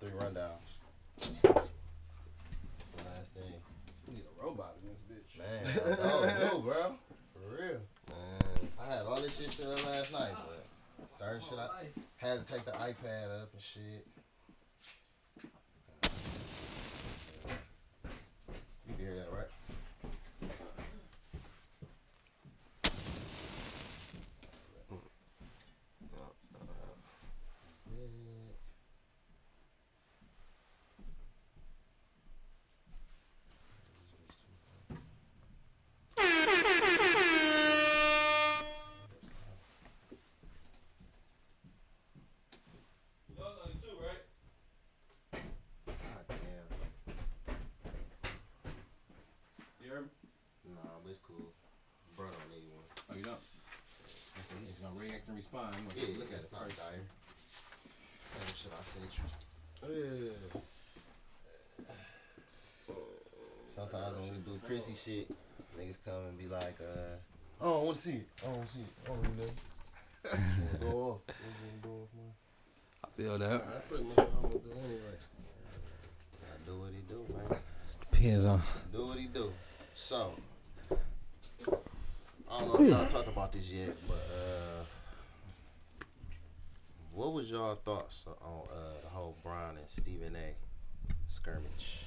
3 rundowns. That's the last thing. You need a robot in this bitch. Man, I do, bro. For real. Man, I had all this shit set up last night, but certain shit I had to take the iPad up and shit. You can hear that, right? It's cool. Bro, don't need one. Oh, you don't? It's gonna react and respond. Yeah, look at it. Not dire. Same shit I sent you. Sometimes when we do Chrissy shit, niggas come and be like, oh, I want to see it. I don't want to see it. I don't need nothing. Go off. Man. I feel that. I put my on do anyway. I do what he do, man. Depends on. Do what he do. So, I don't know if y'all talked about this yet, but what was y'all thoughts on the whole Brian and Stephen A. skirmish?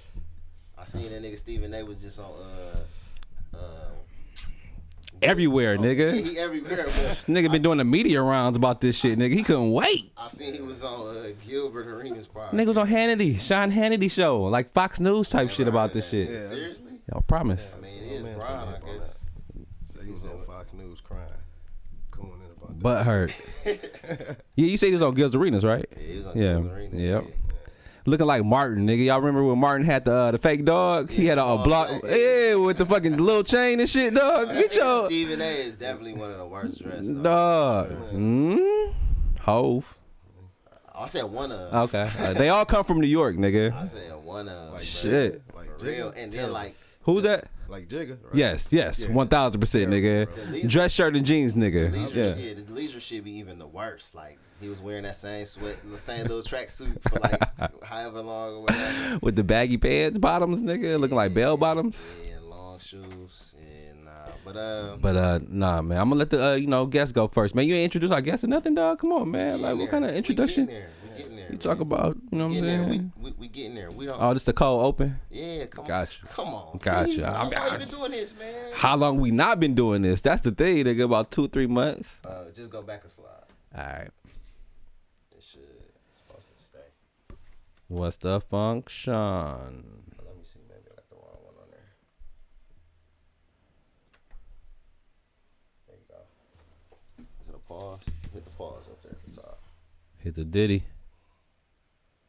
I seen that nigga Stephen A. was just on everywhere, nigga. Yeah, he everywhere. Nigga been doing the media rounds about this shit, nigga. He couldn't wait. I seen he was on Gilbert Arenas podcast. Nigga was on Hannity, Sean Hannity show, like Fox News type shit about this shit. Yeah, seriously? Y'all promise. I mean, it is Brian, I guess. So he was on Fox News crying. Cooning about that. Butt hurt. Yeah, you say he was on Gil's Arenas, right? Yeah, he was on Gil's Arenas. Yep. Looking like Martin, nigga. Y'all remember when Martin had the fake dog? He had a block, yeah, with the fucking little chain and shit, dog. Get your Stephen A. is definitely one of the worst dressed, dog. Hove. I said one of. Okay, they all come from New York, nigga. I said one of. Like shit. Like for real, and then like. Who's that? Like Jigga, right? Yes, 1000%, nigga. Dress shirt and jeans, nigga. The leisure shit be even the worst. Like he was wearing that same the same little tracksuit for like however long or whatever. With the baggy pants bottoms, nigga, looking like bell bottoms. Yeah, and long shoes. And nah, man. I'm gonna let the guests go first, man. You ain't introduce our guests or nothing, dog. Come on, man. Like what kind of introduction? We getting there. You talk about, you know what I'm saying? We getting there. We don't. Oh, this the cold open. Yeah, come gotcha. on. Come on. Gotcha. How long you been doing this, man? How long we not been doing this? That's the thing, nigga. About 2-3 months. Just go back a slide. All right. It's supposed to stay. What's the function? Let me see. Maybe I got the wrong one on there. There you go. Is it a pause? Hit the pause up there at the top. Hit the Diddy.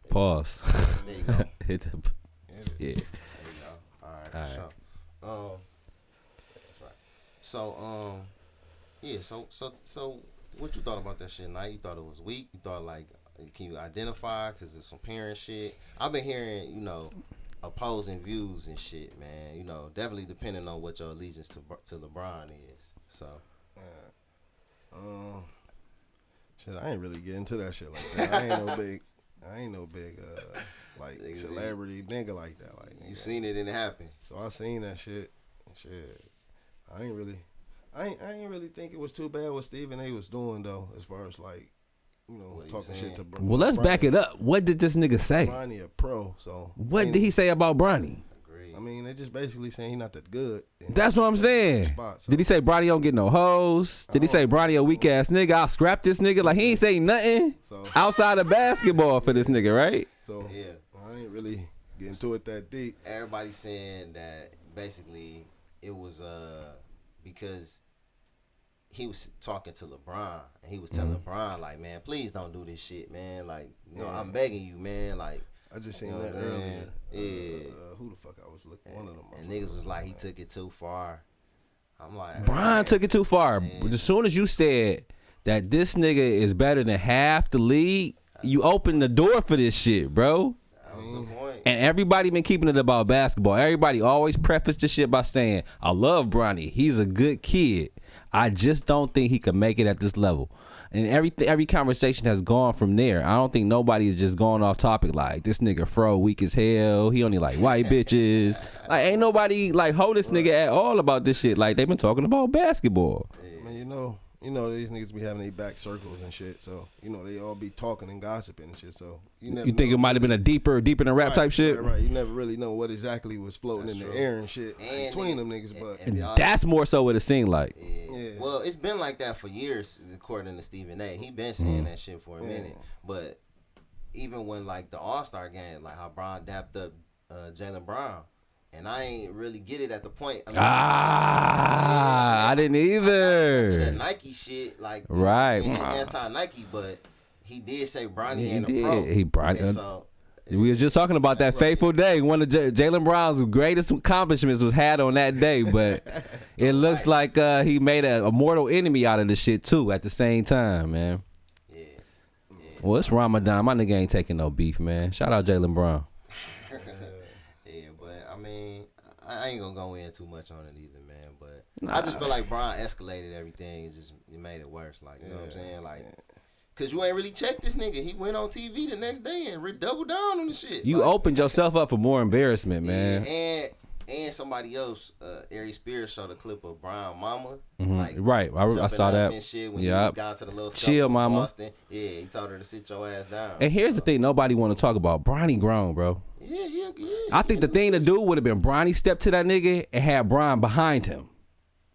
Pause. There you go. Hit the. Yeah. There you go. All right. Sure. That's right. So yeah. So what you thought about that shit, Knight? You thought it was weak? You thought like, can you identify? Cause it's some parent shit. I've been hearing, opposing views and shit, man. Definitely depending on what your allegiance to LeBron is. So. Shit, I ain't really getting into that shit like that. I ain't no big like celebrity nigga like that. Like you seen it and it happen. So I seen that shit. Shit, I ain't really think it was too bad what Stephen A. was doing though, as far as like, talking shit to. Well, let's back it up. What did this nigga say? Bronny a pro, so what did he say about Bronny? I mean, they just basically saying he not that good. That's what I'm saying. Spot, so. Did he say Bronny don't get no hoes? Did he say Bronny a weak ass nigga? I'll scrap this nigga. Like he ain't say nothing outside of basketball for this nigga, right? So yeah, I ain't really getting to it that deep. Everybody's saying that basically it was because he was talking to LeBron and he was telling LeBron like, man, please don't do this shit, man. Like, I'm begging you, man. Like. I just seen that earlier. Yeah. Who the fuck I was looking? One of them. And niggas was like, he took it too far. I'm like, Brian took it too far. But as soon as you said that this nigga is better than half the league, you opened the door for this shit, bro. That was the point. And everybody been keeping it about basketball. Everybody always preface this shit by saying, I love Bronny. He's a good kid. I just don't think he could make it at this level. And every conversation has gone from there. I don't think nobody is just going off topic like this nigga Fro weak as hell. He only like white bitches. Like ain't nobody like hold this nigga at all about this shit. Like they've been talking about basketball. Man, you know these niggas be having their back circles and shit. So they all be talking and gossiping and shit. So you think it might have been a deeper than rap type shit? Right. You never really know what exactly was floating in the air and shit between them niggas. But that's more so what it seemed like. Yeah. Well, it's been like that for years, according to Stephen A. He been saying that shit for a minute. But even when like the All-Star game, like how Brown dapped up Jaylen Brown. And I ain't really get it at the point. I didn't either. That Nike shit, like right, anti-Nike, but he did say Bronny ain't a pro. He brought it. So we were just talking about that fateful day. One of Jaylen Brown's greatest accomplishments was had on that day, but it looks like he made a mortal enemy out of the shit too. At the same time, man. Yeah. Well, it's Ramadan. My nigga ain't taking no beef, man. Shout out Jaylen Brown. I ain't gonna go in too much on it either, man. But I just feel like Bron escalated everything. It made it worse. Like, you know what I'm saying? Like, cause you ain't really checked this nigga. He went on TV the next day and doubled down on the shit. You opened yourself up for more embarrassment, man. And somebody else, Ari Spears showed a clip of Brown Mama. Mm-hmm. Like, right, I saw that. And shit when he got to the little chill, Mama. Boston. Yeah, he told her to sit your ass down. And here's the thing: nobody want to talk about. Bronny grown, bro. Yeah. I think the thing to do would have been Bronny step to that nigga and had Bron behind him.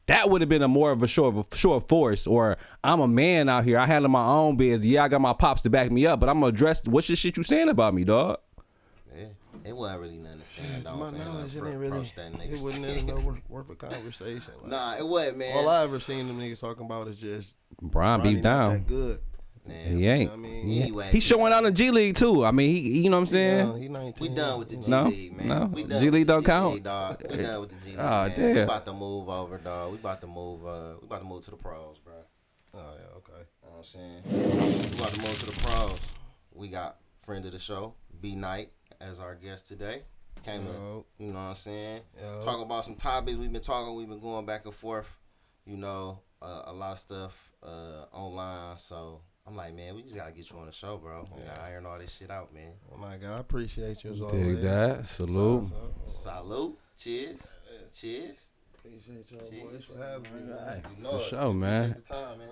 That would have been a more of a show of force. Or I'm a man out here. I handle my own biz. Yeah, I got my pops to back me up, but I'm gonna address what's the shit you saying about me, dog. Yeah, it wasn't really nothing to stand on. My knowledge, it wasn't even worth a conversation. Like, nah, it wasn't, man. All I ever seen them niggas talking about is just Bron beat down. That good. Yeah, he ain't. I mean, anyway, he's showing out in G League too. I mean, he you know what I'm saying? He 19. We done with the G League, man. No, we done G League don't count. We done with the G League. Oh, man. damn. We about to move over, dog. We about to move to the pros, bro. Oh yeah, okay. You know what I'm saying? We about to move to the pros. We got friend of the show, B Knight, as our guest today. Came to, you know what I'm saying? Talk about some topics we've been going back and forth. You know, a lot of stuff online. So I'm like, man, we just gotta get you on the show, bro. We gotta iron all this shit out, man. Oh my God, I appreciate you as always. Dig that. Salute. Salute. Cheers. Cheers. Appreciate y'all boys for having me. Right. You know for sure, man. Appreciate the time, man.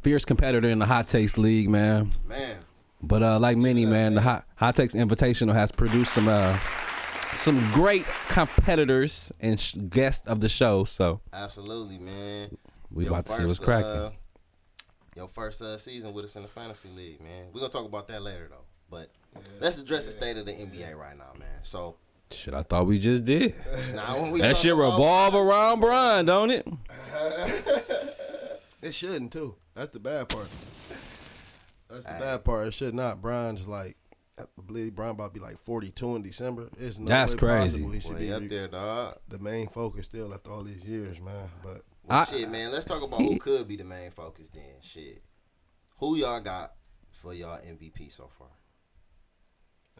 Fierce competitor in the Hot Takes League, man. Man. But like many, man, the Hot Takes Invitational has produced some great competitors and guests of the show. So absolutely, man. We about to see what's cracking. Your first season with us in the fantasy league, man. We're gonna talk about that later though. But let's address the state of the NBA right now, man. So shit, I thought we just did. When that shit revolve around Bron, don't it? It shouldn't too. That's the bad part. That's the bad part. It should not. Bron's like, I believe Bron about to be like 42 in December. It's no That's way crazy. Possible. He should be up there, dog. The main focus still after all these years, man. But shit, man. Let's talk about who could be the main focus then. Shit, who y'all got for y'all MVP so far?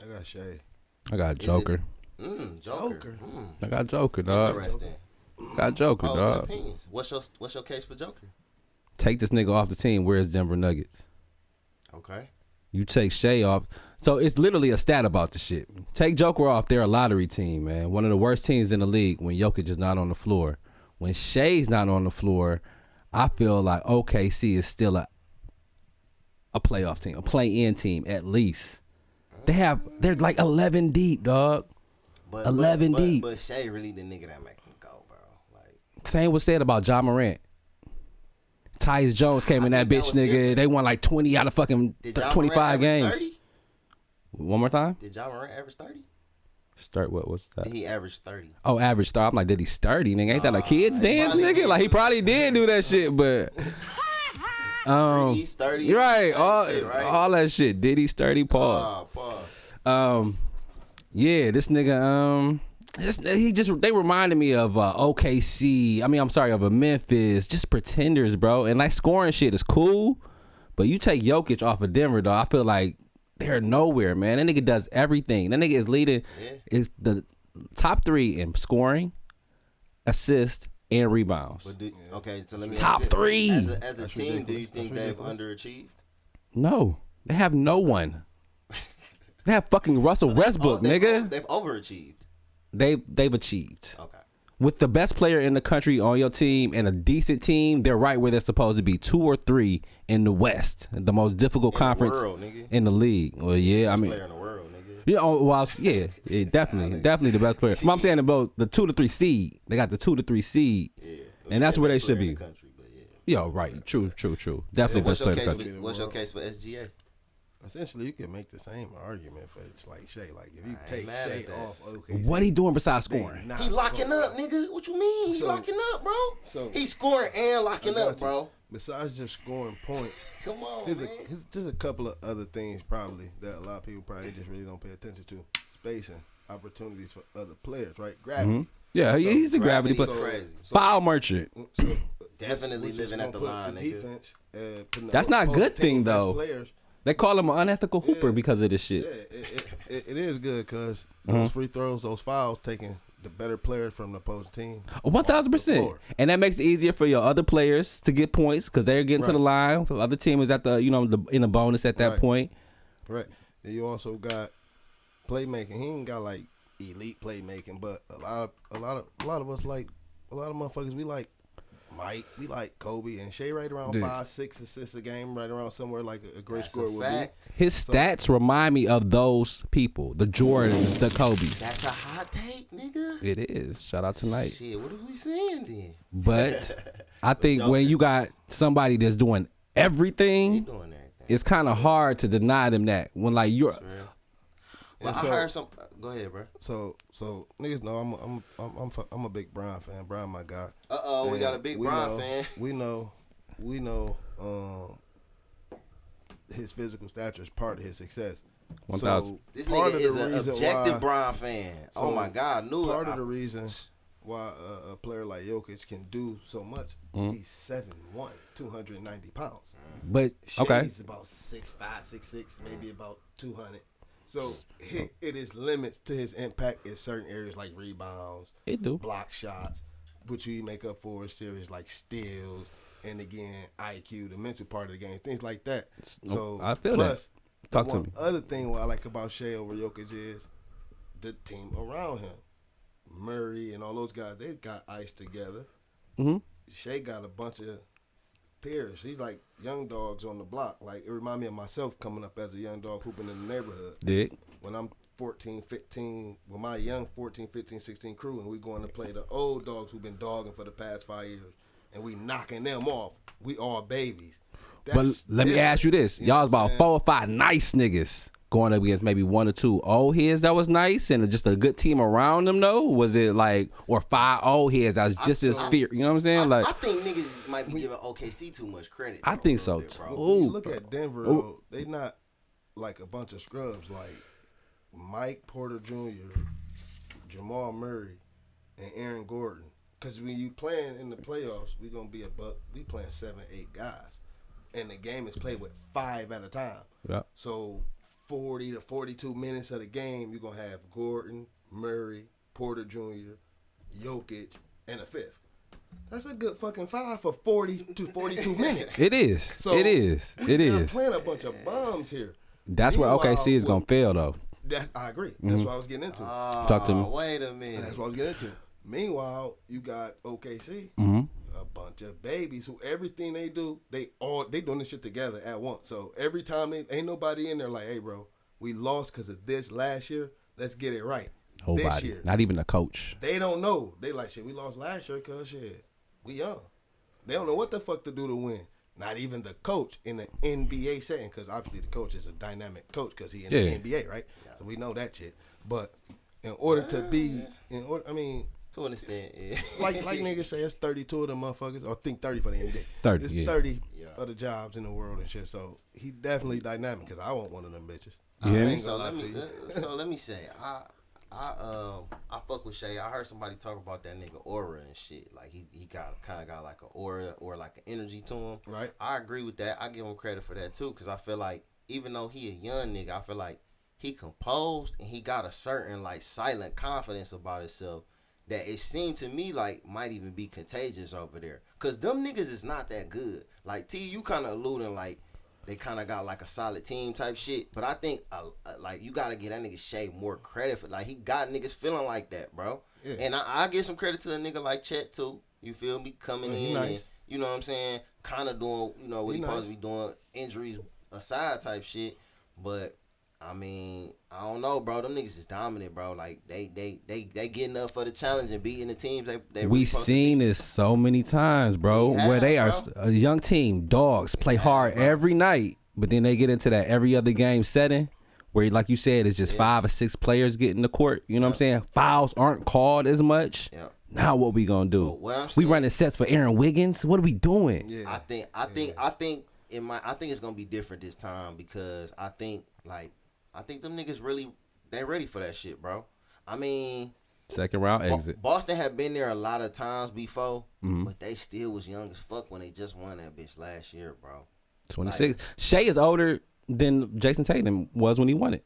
I got Shay. I got Joker. Joker. I got Joker, dog. Interesting. Got Joker, dog. Opinions. What's your case for Joker? Take this nigga off the team. Where's Denver Nuggets? Okay. You take Shea off. So it's literally a stat about the shit. Take Joker off. They're a lottery team, man. One of the worst teams in the league when Jokic is not on the floor. When Shea's not on the floor, I feel like OKC is still a playoff team, a play-in team at least. They're like 11 deep, dog. 11 deep. But Shea really the nigga that make them go, bro. Like same was said about Ja Morant. Tyus Jones came in that bitch, nigga. Different. They won like 20 out of fucking 25 games. 30? One more time? Did Ja Morant average 30? Start what was that? Did he average 30? Oh, average start. I'm like, did he 30, nigga? Ain't that like kids dance, nigga? Like he probably did do that shit, but he's 30. Right. All that shit. Did he 30? Pause. Yeah, this nigga, they reminded me of OKC. Of a Memphis, just pretenders, bro. And like scoring shit is cool, but you take Jokic off of Denver, though. I feel like they're nowhere, man. That nigga does everything. That nigga is leading, is the top 3 in scoring, assist, and rebounds. But okay, so let me top ask you, 3. As a team, do you think they've underachieved? No, they have no one. They have fucking Russell Westbrook, nigga. They've overachieved. They've achieved. Okay. With the best player in the country on your team and a decent team, they're right where they're supposed to be, 2 or 3 in the West, the most difficult conference in the league. Well, yeah, I mean, player in the world, nigga. Yeah, definitely the best player. I'm saying about the 2 to 3 seed. They got the 2 to 3 seed, and that's where they should be. Yo, right, true. Definitely best player. What's your case for SGA? Essentially, you can make the same argument for like Shea. Like if you take Shea off, okay. What he doing besides scoring? He locking up, nigga. What you mean? He locking up, bro. So he's scoring and locking up, bro. Besides just scoring points, come on, man. There's a couple of other things probably that a lot of people probably just really don't pay attention to. Spacing, opportunities for other players, right? Gravity. Mm-hmm. Yeah, he's a gravity, but foul merchant. So, definitely living at the line, nigga. That's not a good thing though. Players. They call him an unethical hooper because of this shit. Yeah, it is good because those free throws, those fouls, taking the better players from the opposing team. 1,000%. And that makes it easier for your other players to get points because they're getting to the line. The other team is at the in the bonus at that point. Right. Then you also got playmaking. He ain't got like elite playmaking, but a lot of us like a lot of motherfuckers. We like Mike, we like Kobe, and Shea right around 5-6 assists a game, right around somewhere like a great scorer would be. His stats remind me of those people, the Jordans, the Kobes. That's a hot take, nigga. It is. Shout out tonight. Shit, what are we saying then? But I think when you got somebody that's doing everything, it's kind of hard to deny them that. When like you're. Well, I heard some. Go ahead, bro. So niggas know I'm a big Brian fan. Brian, my guy. We got a big Brian fan. We know. His physical stature is part of his success. 1,000. So this nigga is an objective Brian fan. Oh my God, knew part of the reason why a player like Jokic can do so much. He's 7'1", 290 pounds. But okay, he's about 6'5", 6'6", maybe about 200. So it is limits to his impact in certain areas like rebounds, block shots, which we make up for in series like steals, and again IQ, the mental part of the game, things like that. So I feel that. Talk to me. Other thing what I like about Shea over Jokic is the team around him, Murray and all those guys. They got ice together. Mm-hmm. Shea got a bunch of peers. He's like young dogs on the block. Like it remind me of myself coming up as a young dog hooping in the neighborhood. When I'm 14, 15, with my young 14, 15, 16 crew, and we going to play the old dogs who've been dogging for the past 5 years, and we knocking them off. We all babies. But let me ask you this. Y'all about 4 or 5 nice niggas going up against maybe 1 or 2 old heads that was nice and just a good team around them though? Was it like, or 5 old heads that was just as fear? You know what I'm saying? I think niggas might be giving OKC too much credit. I think so bit, too. When you look at Denver though, they not like a bunch of scrubs like Mike Porter Jr., Jamal Murray, and Aaron Gordon. Because when you playing in the playoffs, we gonna be we playing 7, 8 guys, and the game is played with 5 at a time. Yeah. So 40 to 42 minutes of the game, you're gonna have Gordon, Murray, Porter Jr., Jokic, and a 5th. That's a good fucking 5 for 40 to 42 minutes. It is. So it is. It is. Playing a bunch of bums here. That's where OKC is gonna fail though. I agree. That's what I was getting into. Talk to me. Wait a minute. That's what I was getting into. Meanwhile, you got OKC, a bunch of babies who everything they do, they doing this shit together at once. So every time ain't nobody in there like, hey, bro, we lost because of this last year. Let's get it right. Nobody. This year. Not even the coach. They don't know. They like, shit, we lost last year because, shit, we young. They don't know what the fuck to do to win. Not even the coach in the NBA setting, because obviously the coach is a dynamic coach because he in the NBA, right? Yeah. So we know that shit. But in order to be, to an extent, yeah. like niggas say, it's 32 of them motherfuckers, or think 30 for the NBA. 30, it's 30 of the jobs in the world and shit. So he definitely dynamic because I want one of them bitches. Yeah. So let me say, I fuck with Shea. I heard somebody talk about that nigga aura and shit. Like he kind of got like an aura or like an energy to him. Right. I agree with that. I give him credit for that too, because I feel like even though he a young nigga, I feel like he composed and he got a certain like silent confidence about himself that it seemed to me like might even be contagious over there. Cause them niggas is not that good. Like T, you kind of alluding like they kind of got like a solid team type shit. But I think like you gotta give that nigga Shea more credit for like he got niggas feeling like that, bro. Yeah. And I give some credit to a nigga like Chet too. You feel me? Coming in nice. And you know what I'm saying, kind of doing what he nice. Supposed to be doing, injuries aside type shit. But I mean, I don't know, bro. Them niggas is dominant, bro. Like they getting up for the challenge and beating the teams they we seen this so many times, bro. Where they are a young team, dogs play hard every night, but then they get into that every other game setting where, like you said, it's just 5 or 6 players getting the court. You know what I'm saying? Fouls aren't called as much. Yeah. Now what we gonna do? We running sets for Aaron Wiggins. What are we doing? Yeah. I think it's gonna be different this time because I think them niggas really they ready for that shit, bro. I mean, second round exit. Boston had been there a lot of times before, but they still was young as fuck when they just won that bitch last year, bro. 26. Shea is older than Jason Tatum was when he won it.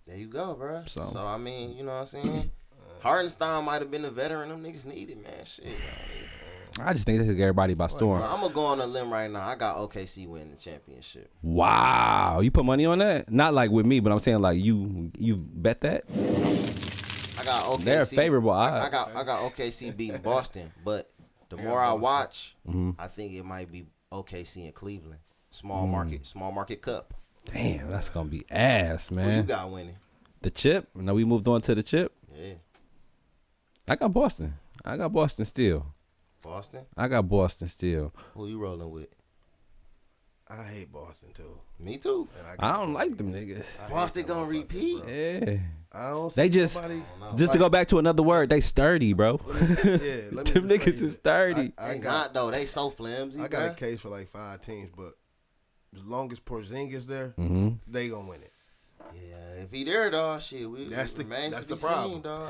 There you go, bro. So I mean, you know what I'm saying? Hardenstein might have been a veteran. Them niggas needed, man. Shit, I just think they took everybody by storm. I'm gonna go on a limb right now. I got OKC winning the championship. Wow, you put money on that? Not like with me, but I'm saying like you bet that. I got OKC. They're favorable odds. I got OKC beating Boston, but the more I watch, I think it might be OKC and Cleveland. Small market cup. Damn, that's gonna be ass, man. Who you got winning? The chip. Now we moved on to the chip. Yeah. I got Boston. Still. Boston? I got Boston still. Who you rolling with? I hate Boston too. Me too. I don't like them niggas. Boston gonna repeat? Yeah. I don't they just to go back to another word, they sturdy, bro. Them niggas is sturdy. They not though. They so flimsy. I got a case for like 5 teams, but as long as Porzingis there, they gonna win it. Yeah, if he there, dog, shit, that's the problem, seen, dog.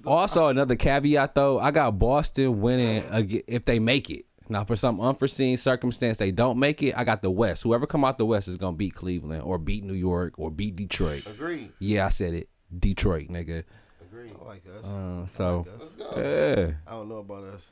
Also, another caveat though, I got Boston winning if they make it. Now, for some unforeseen circumstance they don't make it, I got the West. Whoever come out the West is gonna beat Cleveland or beat New York or beat Detroit. Agreed. Yeah, I said it. Detroit, nigga. Agreed. I like us. Let's go. Yeah. I don't know about us.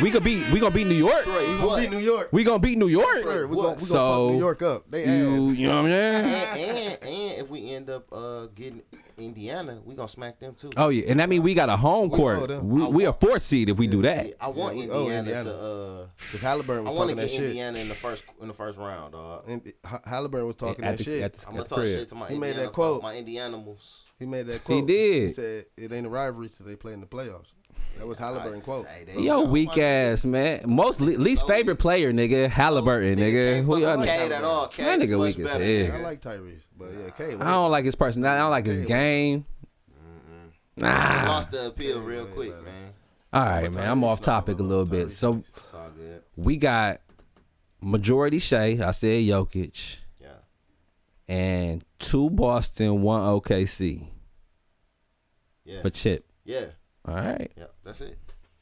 We gonna beat New York. We gonna beat New York. We gonna beat New York. Sir, we gonna fuck New York up. They you know what I'm saying? And if we end up getting Indiana, we gonna smack them too. Oh yeah, and that means we got a home court. We a 4th seed if we do that. I want Indiana to. Because Halliburton was talking that shit. I want to get Indiana in the first round, dog. And Halliburton was talking that shit. I'm gonna talk shit to my. He made that quote. My Indianimals. He made that quote. He did. He said it ain't a rivalry till they play in the playoffs. That was Halliburton quote. Yo, weak ass man. Least favorite player, nigga. Halliburton, nigga. Who y'all nigga? That nigga weak as hell. I like Tyrese, but yeah, K. I don't like his personality. I don't like his game. Nah. He lost the appeal real quick, man. All right, man. I'm off topic a little bit. So it's all good. We got majority Shea. I said Jokic. Yeah. And 2 Boston, 1 OKC. Yeah. For Chip. Yeah. All right. Yeah, that's it.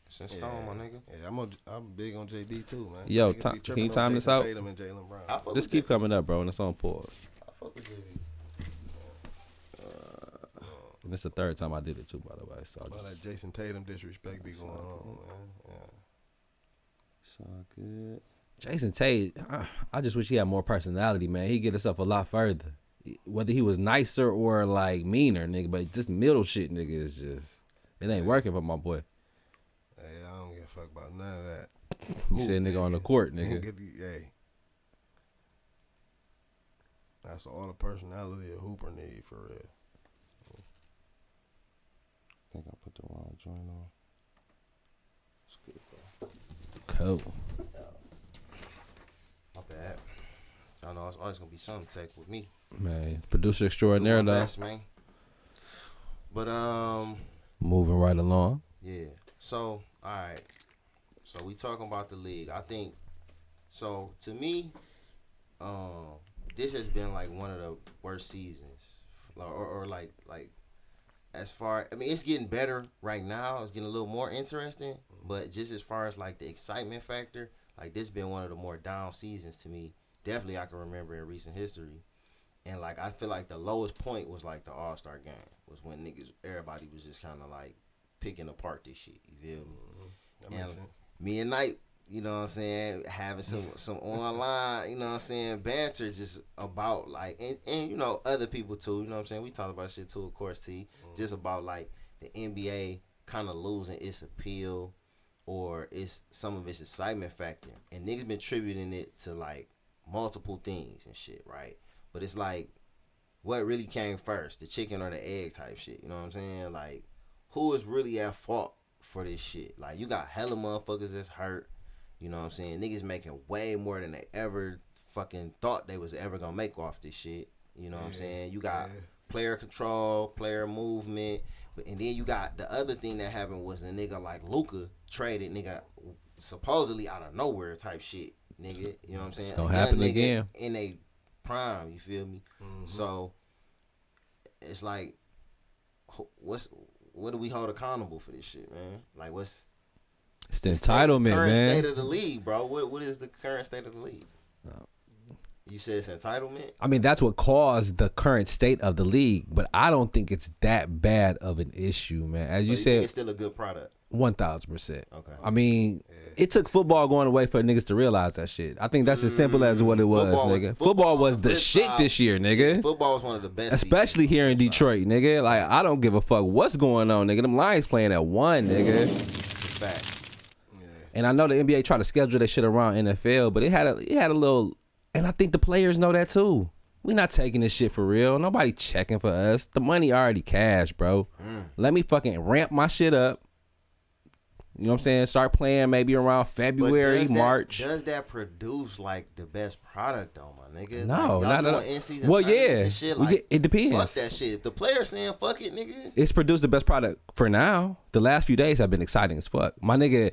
It's in stone, my nigga. Yeah, I'm big on JD too, man. Yo, can you time this out? Tatum and Jaylen Brown. Just keep coming up, bro, and it's on pause. I fuck with JD. And it's the 3rd time I did it too, by the way. So that Jason Tatum disrespect be going on, man. Yeah. It's all good. Jason Tatum, I just wish he had more personality, man. He'd get himself a lot further. Whether he was nicer or like meaner, nigga, but this middle shit, nigga, is just it ain't working for my boy. Hey, I don't give a fuck about none of that. You said nigga on the court, nigga. Hey. That's all the personality a hooper need for real. I think I put the wrong joint on. It's good, bro. Cool. Yeah. My bad. I know it's always gonna be some tech with me. Man, producer extraordinaire though. Best, man. But moving right along. Yeah. So all right. So we talking about the league. I think. So to me, this has been like one of the worst seasons, or like. As far, I mean, it's getting better right now. It's getting a little more interesting. But just as far as like the excitement factor, like this been one of the more down seasons to me. Definitely, I can remember in recent history. And like I feel like the lowest point was like the All-Star game was when everybody was just kind of like picking apart this shit. You feel me? That makes sense. Me and Knight, you know what I'm saying, having some online, you know what I'm saying, banter just about like and you know other people too. You know what I'm saying. We talk about shit too, of course. Just about like the NBA kind of losing its appeal or it's some of its excitement factor, and niggas been attributing it to like multiple things and shit, right? But it's like, what really came first, the chicken or the egg type shit? You know what I'm saying? Like, who is really at fault for this shit? Like, you got hella motherfuckers that's hurt. You know what I'm saying? Niggas making way more than they ever fucking thought they was ever gonna make off this shit. You know what I'm saying? You got player control, player movement, and then you got the other thing that happened was a nigga like Luka traded nigga supposedly out of nowhere type shit, nigga. You know what I'm saying? It's gonna happen again in a prime. You feel me? So it's like, what do we hold accountable for this shit, man? Like, what's it's the entitlement, current man. state of the league, bro? What is the current state of the league? You said it's entitlement? I mean, that's what caused the current state of the league, but I don't think it's that bad of an issue, man. As you said, it's still a good product. 1,000%. Okay. I mean, it took football going away for niggas to realize that shit. I think that's as simple as what it was, nigga. Football was the shit this year, nigga. Yeah, football was one of the best. Especially here in Detroit, nigga. Like, I don't give a fuck what's going on, nigga. Them Lions playing at 1, nigga. It's a fact. And I know the NBA tried to schedule that shit around NFL, but it had a little, and I think the players know that too. We not taking this shit for real. Nobody checking for us. The money already cash, bro. Let me fucking ramp my shit up. You know what I'm saying? Start playing maybe around February, March. Does that produce like the best product though, my nigga? No, like, not at all. In-season well, and shit, like, it depends. Fuck that shit. If the player saying fuck it, nigga. It's produced the best product for now. The last few days have been exciting as fuck. My nigga,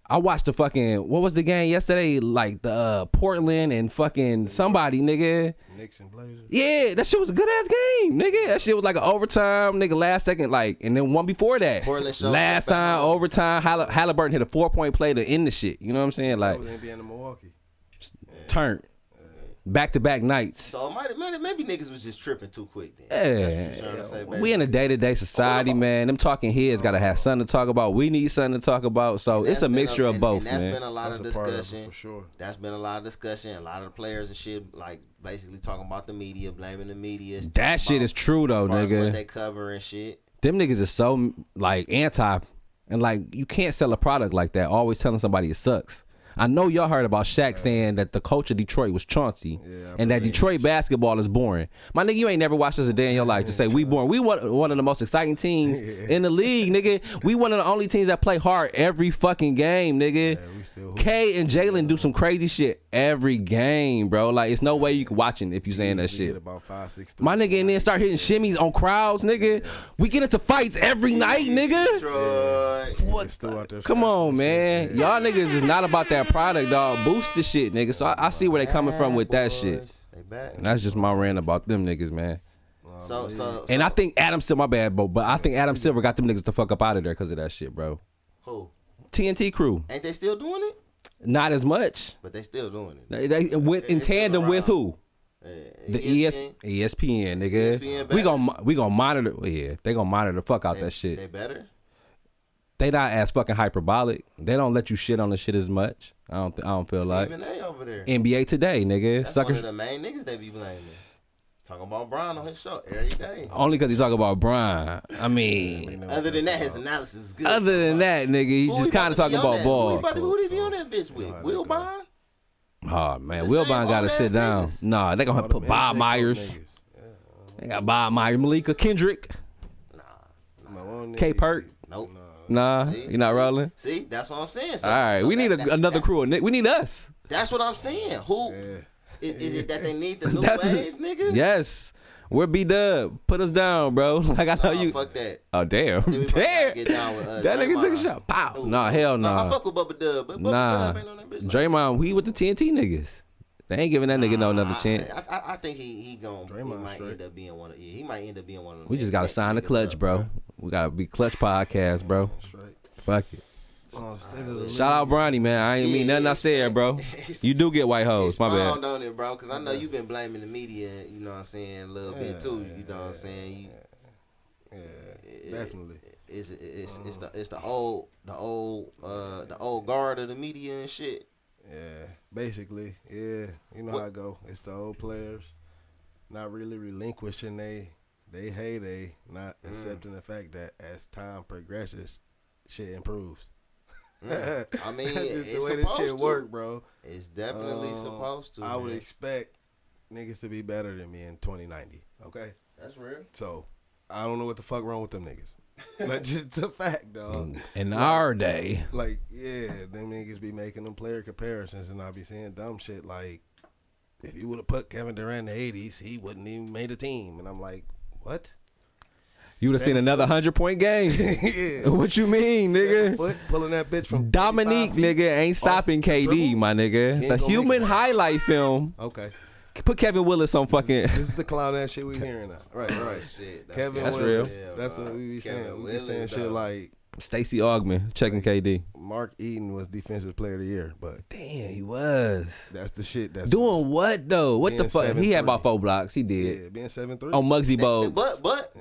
I watched the fucking, what was the game yesterday? Like the Portland and fucking somebody, nigga. Knicks and Blazers. Yeah, that shit was a good ass game, nigga. That shit was like an overtime, nigga, last second, like, and then one before that. Portland last time, overtime, Halliburton hit a 4-point play to end the shit. You know what I'm saying? Like, Indiana, Milwaukee. Turn. Back-to-back nights. So maybe niggas was just tripping too quick then. Yeah. We in a day-to-day society, man. Them talking heads gotta have something to talk about. We need something to talk about. So it's a mixture of both, and that's man. been a lot of discussion. For sure. That's been a lot of discussion. A lot of the players and shit, like basically talking about the media, blaming the media. That shit is true though, nigga. What they cover and shit. Them niggas is so like anti, and like you can't sell a product like that. Always telling somebody it sucks. I know y'all heard about Shaq saying that the coach of Detroit was Chauncey and that Detroit basketball is boring. My nigga, you ain't never watched us a day in your life to say we boring. We one of the most exciting teams in the league, nigga. We one of the only teams that play hard every fucking game, nigga. K and Jalen do some crazy shit every game, bro. Like, it's no way you can watch it if you saying that shit. About 5, 6, my nigga, and then start hitting shimmies on crowds, nigga. We get into fights every night, nigga. What? Come on, man. Y'all niggas is not about that product, dog. Boost the shit, nigga. So I see where they coming from with that shit. They back. And that's just my rant about them niggas, man. So And I think Adam Silver, my bad, but I think Adam Silver got them niggas the fuck up out of there because of that shit, bro. who? TNT crew. Ain't they still doing it? Not as much. But they still doing it. They in tandem with who? The ESPN? ESPN, nigga. ESPN we gonna monitor. Yeah, they gonna monitor the fuck out that shit. They better. They not as fucking hyperbolic. They don't let you shit on the shit as much. I don't feel like. Stephen A over there. NBA Today, nigga. That's Suckers. one of the main niggas they be blaming. Talking about Brian on his show every day. Only because he talk about Brian. I mean, other than that, his analysis is good. other than that, nigga, he just kind of talking about ball. Who they be on that bitch with? Will Bond? Oh man, Wilbon got to sit down. Niggas. Nah, they gonna put Bob Myers. They got Bob Myers, Malika Kendrick, K Perk. Nope. Nah, See? you not rolling. See, that's what I'm saying. So, All right, we need another crew. We need us. That's what I'm saying. Who is it that they need the new That's- wave, nigga? Yes, we're B-Dub. Put us down, bro. Like I know you. Fuck that. Oh damn, Then we might gotta damn. get down with, That nigga took a Draymond. shot. Pow. Ooh. Nah, hell I nah. fuck with Bubba Dub, but Bubba Nah, Dub ain't on that bitch. Draymond, he with the TNT niggas. They ain't giving that nigga no another chance. I think he might straight. end up being one of. Yeah, he might end up being one of them. We just gotta sign the clutch, bro. We gotta be clutch podcast, bro. Fuck it. Shout out Bronny, man. I ain't mean nothing I said, bro. You do get white hoes, my bad. On it, bro, because I know you've been blaming the media. You know what I'm saying, a little bit too. You know what I'm saying. Definitely. it's the old guard of the media and shit. Yeah, basically, yeah. You know how I go. It's the old players not really relinquishing they heyday, not accepting the fact that as time progresses, shit improves. I mean, it's the way this shit to work, bro. It's definitely supposed to. I would expect niggas to be better than me in 2090. Okay, that's real. So I don't know what the fuck wrong with them niggas. That's just a fact, dog. In our day, like, yeah, them niggas be making them player comparisons, and I be saying dumb shit like, if you would have put Kevin Durant in the 80s, he wouldn't even made a team. And I'm like, what? you would have seen another 100-point game. Yeah. What you mean, nigga? Foot, pulling that bitch from Dominique, 55 feet nigga, ain't stopping KD, dribble? my nigga. He The ain't gonna human make it. highlight film. Okay. Put Kevin Willis on fucking. This is the clown ass shit we hearing now. Right. Shit, Kevin That's Willis. real. That's what we be Kevin saying. We be Willis, saying shit though. like Stacey Augman checking KD. Mark Eaton was Defensive Player of the Year, but Damn, he was. that's the shit. That's Doing what though? What the Being fuck? He had 7'3". about 4 blocks. He did. Yeah, being 7'3". On Muggsy Bogues.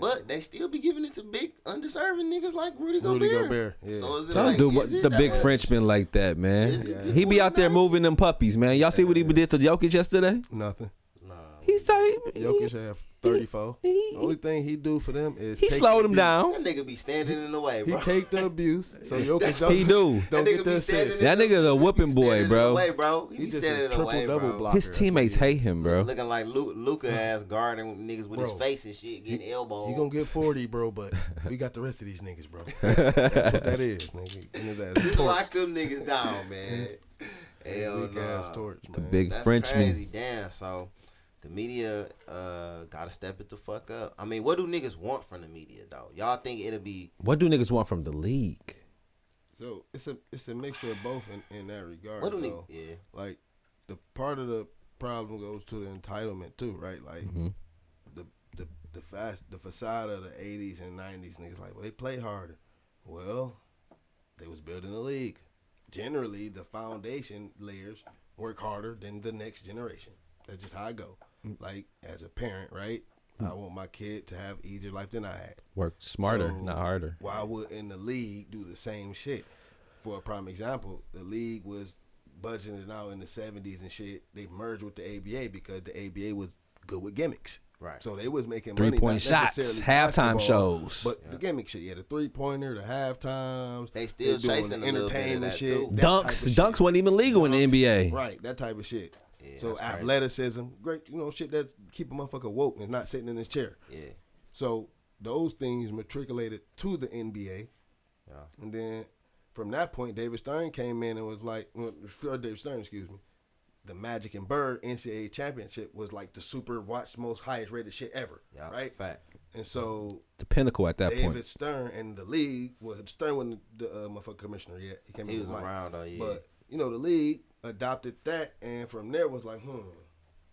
But they still be giving it to big undeserving niggas like Rudy Rudy Gobert. Gobert, yeah. So is it Don't like, do is it the that big much? Frenchman like that, man. Is it He be out there 29? moving them puppies, man. Y'all see what he did to Jokic yesterday? Nothing. Nah, He started. Jokic had 34. he- The only thing he do for them is He take slowed the him abuse. down. that nigga be standing in the way, He bro. take the abuse, so Jokic don't, He do. don't That get nigga the be standing assist. That nigga's a whooping boy, Standing in bro. the way, bro. He He be just standing a in the triple way, double bro. blocker. His teammates hate him, bro. Looking like Luca ass guarding niggas with his Bro. face and shit, getting elbowed. He gonna get 40, bro, but we got the rest of these niggas, bro. That's what that is, nigga. Just lock them niggas down, man. Hell Weak ass nah. torch, The man. big That's Frenchman. crazy. Damn. So the media gotta step it the fuck up. I mean, what do niggas want from the media, though? Y'all think it'll be What do niggas want from the league? So it's a mixture of both in that regard. what do though. niggas? Yeah. Like the part of the problem goes to the entitlement too, right? Like the facade of the 80s and 90s niggas like, well, they play harder. Well, they was building a league. Generally, the foundation layers work harder than the next generation. That's just how I go. Like as a parent, right? I want my kid to have easier life than I had. Work smarter, So, not harder. Why wouldn't the league do the same shit? For a prime example, the league was budgeting out in the 70s and shit. They merged with the ABA because the ABA was good with gimmicks. Right. So they was making money. 3-point not shots, necessarily halftime basketball, shows. But the gimmick shit, the 3-pointer, the halftimes. They still doing chasing the a little bit of entertainment that, shit. too. that type of Dunks shit. wasn't even legal in the NBA. Right, that type of shit. Yeah, so that's crazy. athleticism, great, shit that keep a motherfucker woke and not sitting in his chair. Yeah. So those things matriculated to the NBA. Yeah. And then from that point, David Stern came in and was like, David Stern, excuse me, the Magic and Bird NCAA championship was like the super watched, most highest rated shit ever. Yeah. Right? Fact. And so The pinnacle at that David point. Stern and the league, Stern wasn't the motherfucking commissioner yet. He came in He was with Mike. around though, yeah. But, the league adopted that, and from there was like,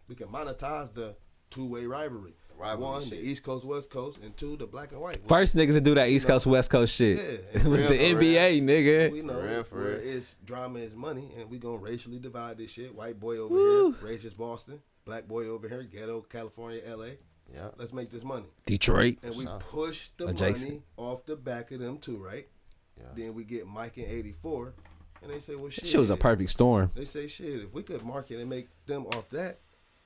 we can monetize the two-way rivalry. Rivalry One, shit. the East Coast, West Coast, and two, the black and white. First niggas to do that East Coast, West Coast shit. Yeah, It was real, the for NBA, nigga. We know For real, for where real. it's drama is money, and we gonna racially divide this shit. White boy over here, racist Boston. Black boy over here, ghetto California, LA. Yeah. Let's make this money. Detroit. And we Sure. push the Adjacent. money off the back of them too, right? Yeah. Then we get Mike in 84, and they say, well, shit. That shit was a perfect storm. They say, shit, if we could market and make them off that,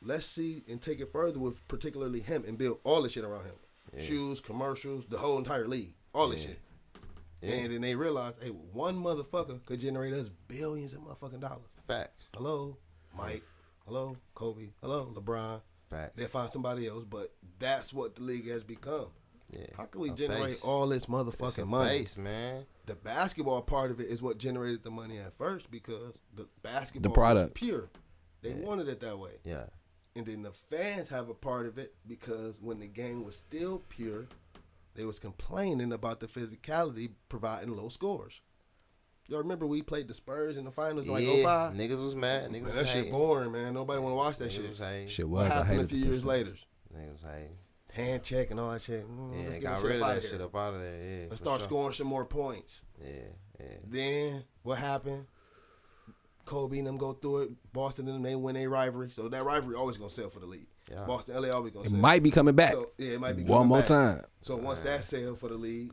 let's see and take it further with particularly him and build all the shit around him. Yeah. Shoes, commercials, the whole entire league. All this Yeah. shit. Yeah. And then they realized, hey, one motherfucker could generate us billions of motherfucking dollars. Facts. Hello, Mike. Hello, Kobe. Hello, LeBron. Facts. They'll find somebody else, but that's what the league has become. Yeah. How can we A generate face. all this It's a motherfucking money? face, man. The basketball part of it is what generated the money at first because the basketball product. was pure. They wanted it that way. Yeah. And then the fans have a part of it because when the game was still pure, they was complaining about the physicality providing low scores. Y'all remember we played the Spurs in the finals in like Yeah. 05? Niggas was mad. Niggas Man, was that shit hating. boring, man. Nobody want to watch that Niggas shit. was hating. Shit What was. I happened a hated few the years Pistons. later? Niggas was hating. Hand check and all that shit. Yeah, Let's they get got this rid shit of up out that of here. shit up out of there. Yeah. Let's for start sure. scoring some more points. Yeah. Yeah. Then what happened? Kobe and them go through it. Boston and them, they win a rivalry. So that rivalry always gonna sell for the league. Yeah. Boston, LA always gonna It sell. might be coming back. So, yeah, it might be One coming more back. time. So once that sell for the league,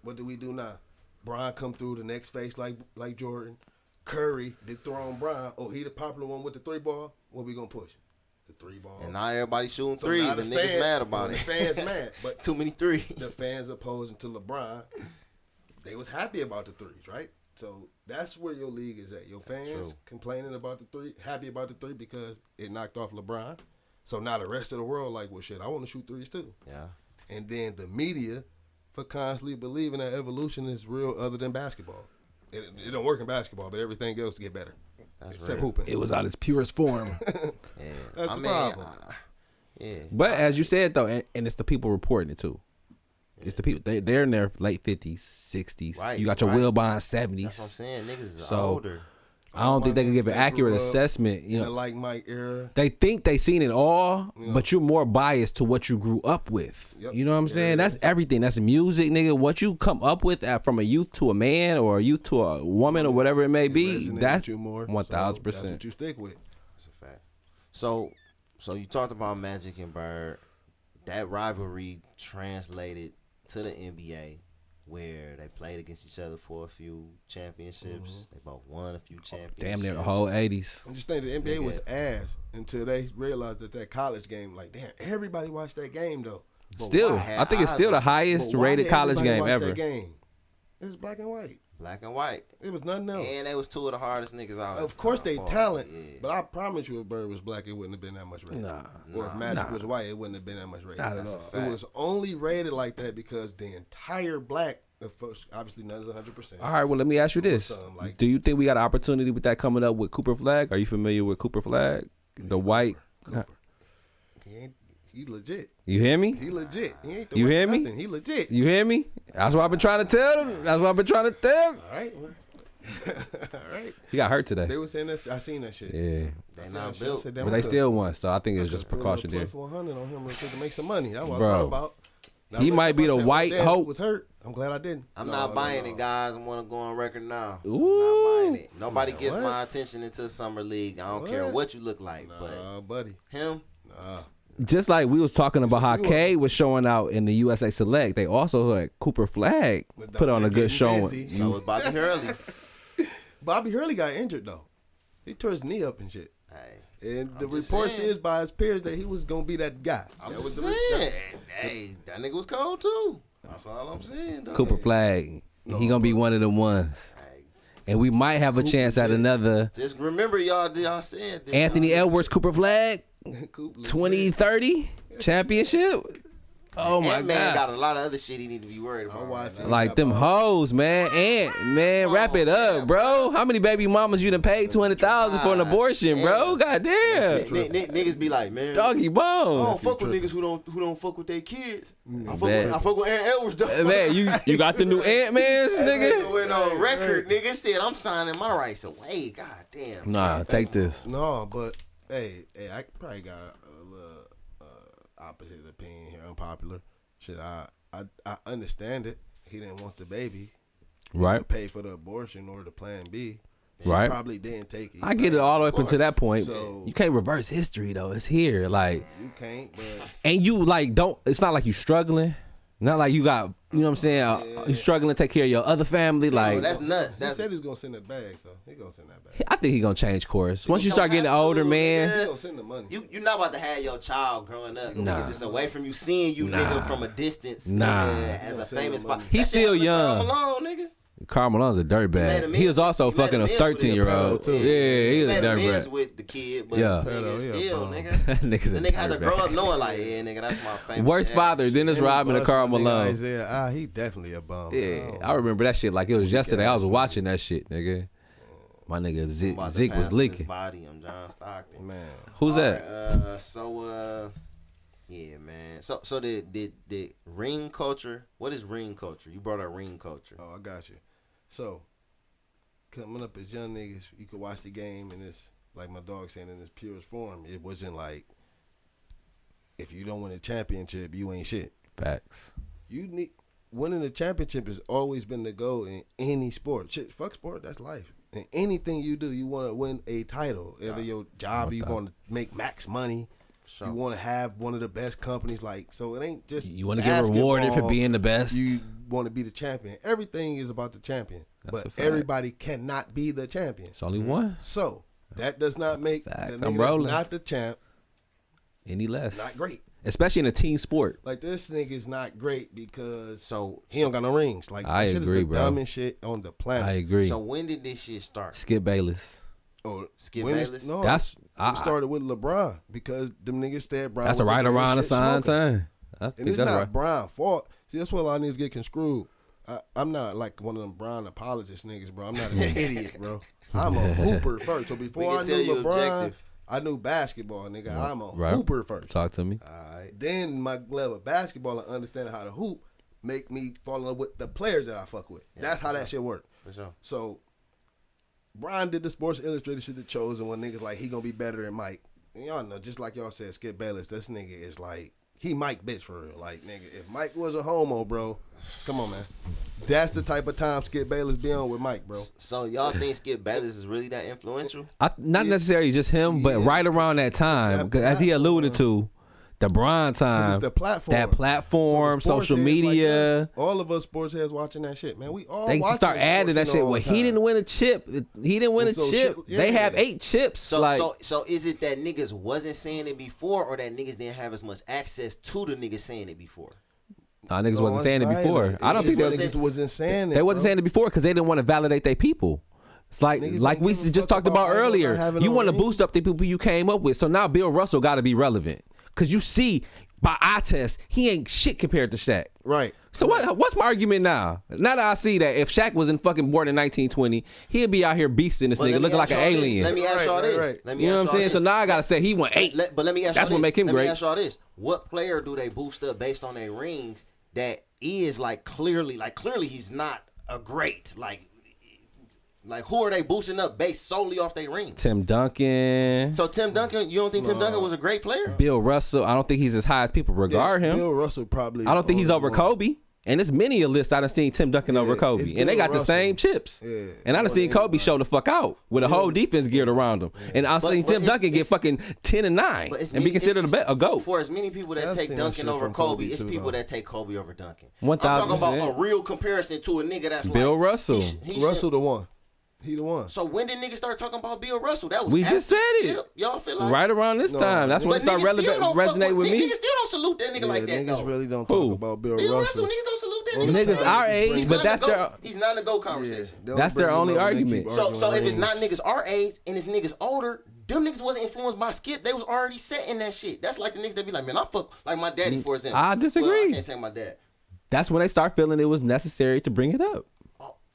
What do we do now? Bron come through the next face like Jordan. Curry did throw on Bron. Oh, he the popular one with the 3-ball. What we gonna push? The 3-ball. And now everybody shooting threes and niggas mad about it. The fans mad, but too many threes. The fans opposing to LeBron, they was happy about the threes, right? So that's where your league is at. Your fans complaining about the 3, happy about the 3 because it knocked off LeBron. So now the rest of the world like, well, shit, I want to shoot threes too. Yeah. And then the media for constantly believing that evolution is real other than basketball. It don't work in basketball, but everything else get better. That's except real. hooping. It was at its purest form. Yeah. That's the problem. Yeah. But as you said though, and it's the people reporting it too. It's the people. They're in their late 50s, 60s. Right, you got your Wilbon 70s. That's what I'm saying. Niggas is So, older. I don't think they can give an accurate grew up assessment. You in know, the like Mike era. they think they seen it all, Yeah. but you're more biased to what you grew up with. Yep. You know what I'm Yeah, saying? yeah. That's everything. That's music, nigga. What you come up with from a youth to a man or a youth to a woman or whatever it may be, Resonate that's with you more. 1000%. That's what you stick with. That's a fact. So you talked about Magic and Bird. That rivalry translated to the NBA, where they played against each other for a few championships. They both won a few championships. Damn near the whole 80s. I just think the NBA was ass until they realized that college game, like, damn, everybody watched that game though. But Still, why? I think it's still the highest But why rated did college everybody game watch ever. that game? It was black and white. Black and white. It was nothing else. And they was two of the hardest niggas out. Of course they far. talent, Yeah. but I promise you if Bird was black, it wouldn't have been that much rated. Nah. Or if Magic was white, it wouldn't have been that much rated. Not at That's all. a fact. It was only rated like that because the entire black, the first, obviously none is 100%. All right, well, let me ask you this. something like Do you think we got an opportunity with that coming up with Cooper Flag? Are you familiar with Cooper Flag? The white. Cooper. He legit. You hear me? He legit. He ain't the You white hear me? nothing. He legit. You hear me? That's what I've been trying to tell them. That's what I've been trying to tell them. All right. All right. He got hurt today. They were saying that. I seen that shit. Yeah. They I not said, built. damn, But I they could- still won, so I think it was I just could put a precaution there. plus 100 on him real quick to make some money. That's what Bro. I thought about. Now, He look, might be the myself, white damn, hope. Was hurt. I'm glad I didn't. I'm No, not no, buying no. it, guys. I want to go on record now. Ooh. I'm not buying it. Nobody Man, gets what? my attention into summer league. I don't care What? what you look like, Nah, but buddy. him. Nah. Just like we was talking about how you K was showing out in the USA Select, they also like Cooper Flag But put on a they're good getting showing. busy. So was Bobby Hurley. Bobby Hurley got injured though. He tore his knee up and shit. Hey, And the I'm just report saying. is by his peers that he was gonna be that guy. I'm That was just the saying. Hey, that nigga was cold too. That's all I'm saying. Dog. Cooper Flag, he gonna be one of the ones, Hey, and we might have a chance at another just remember, y'all said this. Anthony Edwards Cooper Flag Coop legit. 2030 championship. Oh my That man god. got a lot of other shit he need to be worried about. I'm watching. Like them hoes, man. And man, wrap it up, damn, bro. How many baby mamas you done paid $200,000 for an abortion, bro? God damn. Niggas be like, man, Doggy I bone. don't fuck with niggas who don't fuck with their kids. I Man. fuck with Ant Edwards though. Man, you got the new Ant-Mans, nigga? Went on record, nigga said I'm signing my rights away. God damn. Nah, take this. No, but hey, I probably got a little opposite opinion here. Unpopular. Shit, I understand it. He didn't want the baby. He Right. didn't pay for the abortion or the Plan B. He Right. probably didn't take it. I get it all the way up until that point. So- You can't reverse history though. It's here. Like, You can't, but and you like don't. It's not like you struggling. Not like you got. You know what I'm saying? You struggling to take care of your other family. Like, That's nuts. he That's said he's gonna send that bag, so he gonna send that bag. I think he gonna change course once you don't start getting have to, older, man. nigga. He gonna send the money. you're not about to have your child growing up Nah. just away from you seeing you nigga from a distance Nah. nigga, as a Don't send famous no pop. money. He's That shit still happened to young. Karl Malone, nigga. Carl Malone's a He made dirtbag. amends- He was also he made fucking a amends with his 13-year-old. pedo, Yeah, too. he was a Made amends dirtbag. with the kid, but Yeah. nigga, Pedo, he a still, bum. nigga. That nigga's The a nigga had to grow up dirtbag. knowing like, yeah, nigga, that's my famous Worst dad. father, Dennis Rodman and Carl Bust my nigga Malone. Isaiah, he definitely a bum. Yeah, I remember that shit like it was yesterday. I was watching that shit, nigga. My nigga I'm about to Zeke pass was this leaking. Body, I'm John Stockton. Man. Who's that? Yeah, man. So the ring culture. What is ring culture? You brought up ring culture. Oh, I got you. So, coming up as young niggas, you could watch the game in this, like my dog saying, in its purest form. It wasn't like, if you don't win a championship, you ain't shit. Facts. You need winning a championship has always been the goal in any sport. Shit, fuck sport, that's life. In anything you do, you want to win a title. Either your job, you want to make max money. Sure. You want to have one of the best companies. Like, so it ain't just You want to get rewarded for basketball. being the best. You want to be the champion. Everything is about the champion, That's but everybody cannot be the champion. It's only one. So that does not make Facts. the I'm nigga rolling. that's not the champ Any less. not great. Especially in a team sport. Like this nigga's not great because So he don't got no rings. Like I that shit agree, is the bro. dumbest shit on the planet. I agree. So when did this shit start? Skip Bayless. Or Skip when Bayless? No, That's it started with LeBron because them niggas said Brown. that's a was right the around the greatest shit sign smoking. time. I And think it's that's not right. Brown fault. See, that's why a lot of niggas get conscrewed. I'm not like one of them Brown apologist niggas, bro. I'm not an idiot, bro. I'm a hooper first. So before I can knew tell you LeBron, objective. I knew basketball, nigga. I'm a Right. hooper first. Talk to me. All right. Then my level of basketball and understanding how to hoop make me fall in love with the players that I fuck with. That's how that shit work. For sure. So Brian did the Sports Illustrated shit that chosen when niggas like he gonna be better than Mike. And y'all know, just like y'all said, Skip Bayless, this nigga is like he Mike bitch for real. Like nigga, if Mike was a homo, bro, come on man. That's the type of time Skip Bayless be on with Mike, bro. So y'all think Skip Bayless is really that influential? Not necessarily just him, but Yeah. right around that time, That 'cause as he platform. alluded to, the Bron time, It's the platform. that platform, So the sports social heads like media. us, all of us sports heads watching that shit, man. We all They watching just start adding that sports shit. all Well, the he time. didn't win a chip. He didn't win And a so chip. shit- They yeah. have 8 chips. So like, so is it that niggas wasn't saying it before, or that niggas didn't have as much access to the niggas saying it before? nah, niggas No, wasn't it's saying it neither. before. I don't think they they niggas wasn't saying it. They wasn't bro. saying it before because they didn't want to validate their people. It's like Niggas like don't we give a just fuck talked about about earlier. not having You no want to ring. boost up the people you came up with. So now Bill Russell got to be relevant because you see by eye test he ain't shit compared to Shaq. Right. So what's my argument now? Now that I see that if Shaq wasn't fucking born in 1920, he'd be out here beasting this But nigga let me looking like ask an y'all this. alien. Let me ask y'all Right, this. right. Let me You know ask what I'm y'all saying? this. So now I gotta say he went 8. But let me ask That's y'all what this. make him let me great. ask y'all this. What player do they boost up based on their rings that is clearly he's not a great like who are they boosting up based solely off their rings? Tim Duncan, So Tim Duncan, you don't think Tim Duncan was a great player? Bill Russell. I don't think he's as high as people regard him. Bill Russell probably. I don't think he's the over one. Kobe. And there's many a list I done seen Tim Duncan over Kobe. it's And they Bill got the Russell. same chips. Yeah. And I done seen Kobe show the fuck out with a whole defense geared around him. And I seen Tim Duncan get fucking 10 and 9 But it's and be considered a GOAT. For as many people that I've take seen that Duncan shit over from Kobe, Kobe it's too, people though. that take Kobe over Duncan. 1000%. I'm talking about a real comparison to a nigga that's Bill like Russell. he Russell the one. He the one. So when did niggas start talking about Bill Russell? That was We just after said it. Skip. Y'all feel like Right around this time. That's when But it started niggas still don't fuck resonate with me. Niggas still don't salute that nigga like that niggas though. really don't Who? talk about Bill Bill Russell. Russell, niggas don't salute that Well, nigga. Niggas our age, He's but not that's a their GOAT. He's not a GOAT conversation. they'll That's their bring him only up and keep argument. arguing So if it's rings. not niggas our age and it's niggas older, them niggas wasn't influenced by Skip. They was already set in that shit. That's like the niggas that be like, man, I fuck like my daddy, for example. I disagree. Well, I can't say my dad. That's when they start feeling it was necessary to bring it up.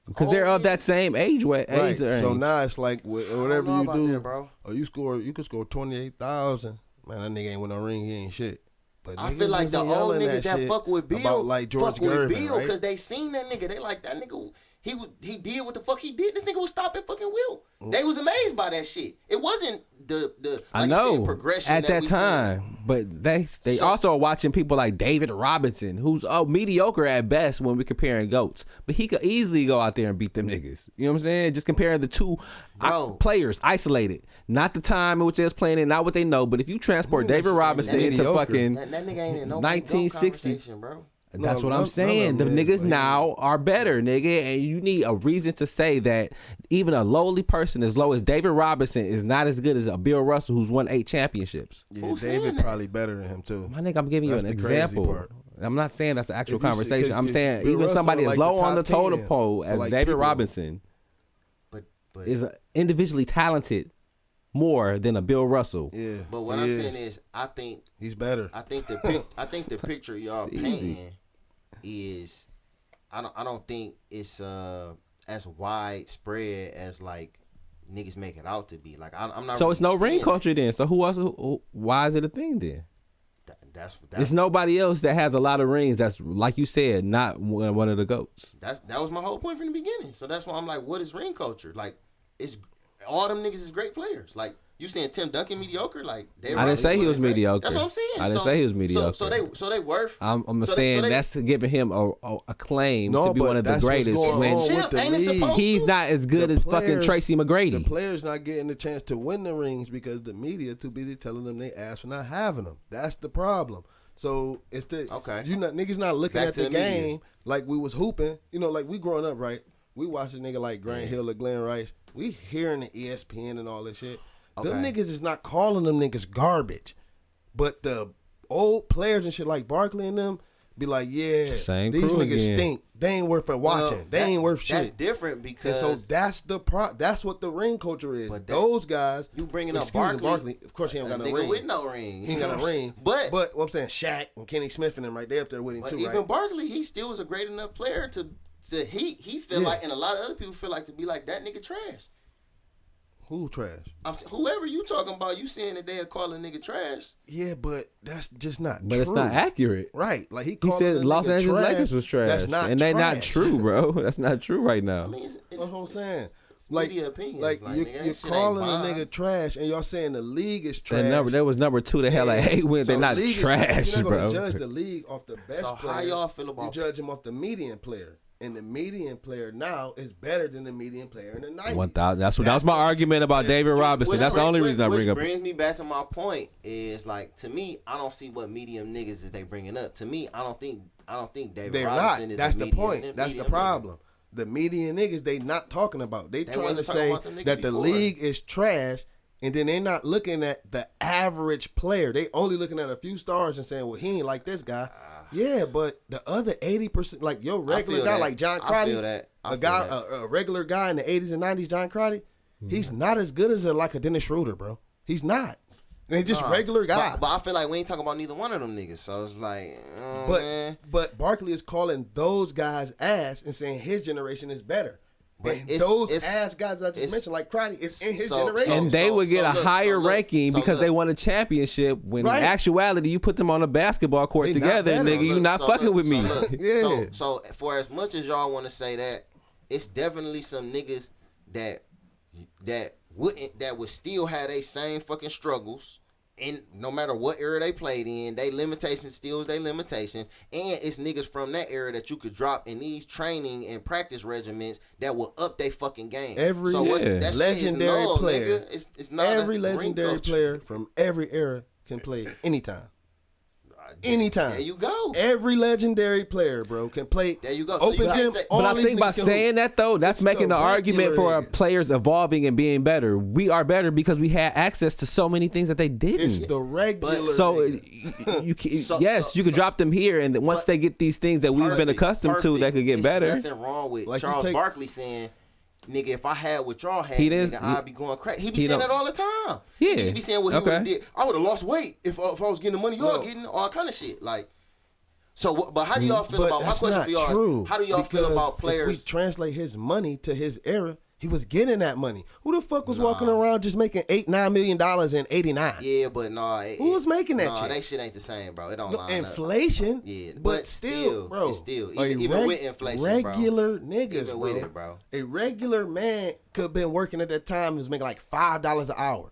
Because they're of that same age. Right. Age So range. now it's like whatever know you about do, that, bro. or you could score 28,000. Man, that nigga ain't with no ring. He ain't shit. But I niggas feel like the wasn't old yelling niggas that shit fuck with Bill about like George fuck with Gervin, Bill right? because they seen that nigga. They like that nigga. He did what the fuck he did. This nigga was stopping fucking Will. They was amazed by that shit. It wasn't the like I you know said, progression at that we time, but they So- also are watching people like David Robinson, who's mediocre at best when we're comparing goats, but he could easily go out there and beat them niggas. You know what I'm saying? Just comparing the two Bro. players isolated, not the time in which they was playing in, not what they know. But if you transport David Robinson into mediocre. fucking That nigga ain't in no 1960. conversation, bro. That's No, what I'm none saying. of The them is, niggas but- now are better, nigga, and you need a reason to say that even a lowly person as low as David Robinson is not as good as a Bill Russell who's won 8 championships. Yeah, Who's saying David that? probably better than him too. My nigga, I'm giving you That's an the crazy example. part. I'm not saying that's an actual If you see- conversation. 'cause I'm if saying Bill even Russell somebody as like low the on the top 10, totem pole so as like David people- Robinson But is individually talented more than a Bill Russell. Yeah, but what he I'm is. saying is, I think better. the picture y'all It's easy. painting is I don't think it's as widespread as like niggas make it out to be. Like I'm not. So really it's no ring seeing culture then. So who else? Why is it a thing then? That's There's nobody else that has a lot of rings that's, like you said, not one of the GOATs. that was my whole point from the beginning. So that's why I'm like, what is ring culture? Like, it's all them niggas is great players. Like, you saying Tim Duncan mediocre? Like, I didn't say he was mediocre. That's what I'm saying. I didn't say he was mediocre. So they worth. I'm so saying they, that's giving him a claim No, to be but one of the that's what's greatest. going When on with the Ain't it league. supposed he's not as good The as fucking players- Tracy The McGrady. players not getting the chance to win the rings because the media too busy telling them they ass for not having them. That's the problem. So it's the okay. Niggas not looking Back at to the the media. game like we was hooping. You know, like we growing up, right? We watch a nigga like Grant Hill or Glenn Rice. We hearing the ESPN and all this shit. Okay. Them niggas is not calling them niggas garbage. But the old players and shit like Barkley and them be like, yeah, Same these crew niggas again. stink. They ain't worth it watching. They ain't worth shit. That's different because and so that's that's what the ring culture is. But those guys, you bringing up excuse me, Barkley, of course he ain't got no nigga ring. with no ring. He ain't got no ring. But what I'm saying, Shaq and Kenny Smith and them right there up there with him too, even right? Barkley, he still was a great enough player to he feel like, and a lot of other people feel like to be like that nigga trash. Who trash? Whoever you talking about, you saying that they are calling nigga trash. Yeah, but that's just not But true. it's not accurate. Right. Like he said Los Angeles Lakers was trash. That's not and trash. they not true, bro. That's not true right now. I mean, it's That's what I'm saying. it's Like, media opinions. like nigga, you're that shit ain't calling a mine. nigga trash, and y'all saying the league is trash. That was number 2 to hell at 8 wins. So They're not the league is trash, You're not bro. gonna judge the league off the best So player. how y'all feel about You judge him off the median player. And the median player now is better than the median player in the 90s. 1,000. That was my argument about David Robinson. That's the only reason I bring up. Which brings me back to my point is like, to me, I don't see what medium niggas is they bringing up. To me, I don't think David They're Robinson not. is That's a the medium, point. That's the medium problem. The median niggas they not talking about. They trying to wasn't talking say about them niggas that the before. league is trash, and then they not looking at the average player. They only looking at a few stars and saying, well, he ain't like this guy. Yeah, but the other 80%, like your regular guy, that. like John I feel Crotty, that. I a feel guy, that. a regular guy in the 80s and 90s, John Crotty, he's not as good as like a Dennis Schroeder, bro. He's not. They're just regular guys. But I feel like we ain't talking about neither one of them niggas. So it's like, man. But Barkley is calling those guys ass and saying his generation is better. But And it's- those it's- ass guys I just mentioned, like Crotty, is in his so- generation. And they would get a look, higher look, ranking so because look. they won a championship. When Right. in actuality, you put them on a basketball court They not together, better. nigga. You not fucking with me. Yeah. So for as much as y'all want to say that, it's definitely some niggas that would still have they same fucking struggles. And no matter what era they played in, they limitations still is they limitations. And it's niggas from that era that you could drop in these training and practice regiments that will up their fucking game. Every that shit is legendary null, player, nigga. It's not every a ring legendary culture. player from every era can play anytime. Anytime. There you go. Every legendary player, bro, can play. There you go. So Open you gym. say- all But I these think by niggas can saying hoop. that though, that's It's making the argument for regular niggas. players evolving and being better. We are better because we had access to so many things that they didn't. It's the regular. So niggas. you can, So- yes, you could drop them here, and then once they get these things that we've been Perfect, accustomed to, they could get It's better. Nothing wrong with Like you Charles take- Barkley saying, "Nigga, if I had what y'all had, He didn't- nigga, I'd be going crazy." He be he saying don't- that all the time. Yeah. He be saying what he Okay. would have did. I would have lost weight if I was getting the money y'all No. getting, all kind of shit. Like, so, but how do y'all feel But about my that's question not for y'all? true. Is, how do y'all feel because about If players? we translate his money to his era, he was getting that money. Who the fuck was walking around just making $8-9 million in '89? Yeah, but Who was making that shit? That shit ain't the same, bro. It don't No, line up. inflation. Yeah, but but still, still, bro. it's still- a even with inflation, bro. regular niggas, Even bro. with it, bro. A regular man could have been working at that time and was making like $5 an hour.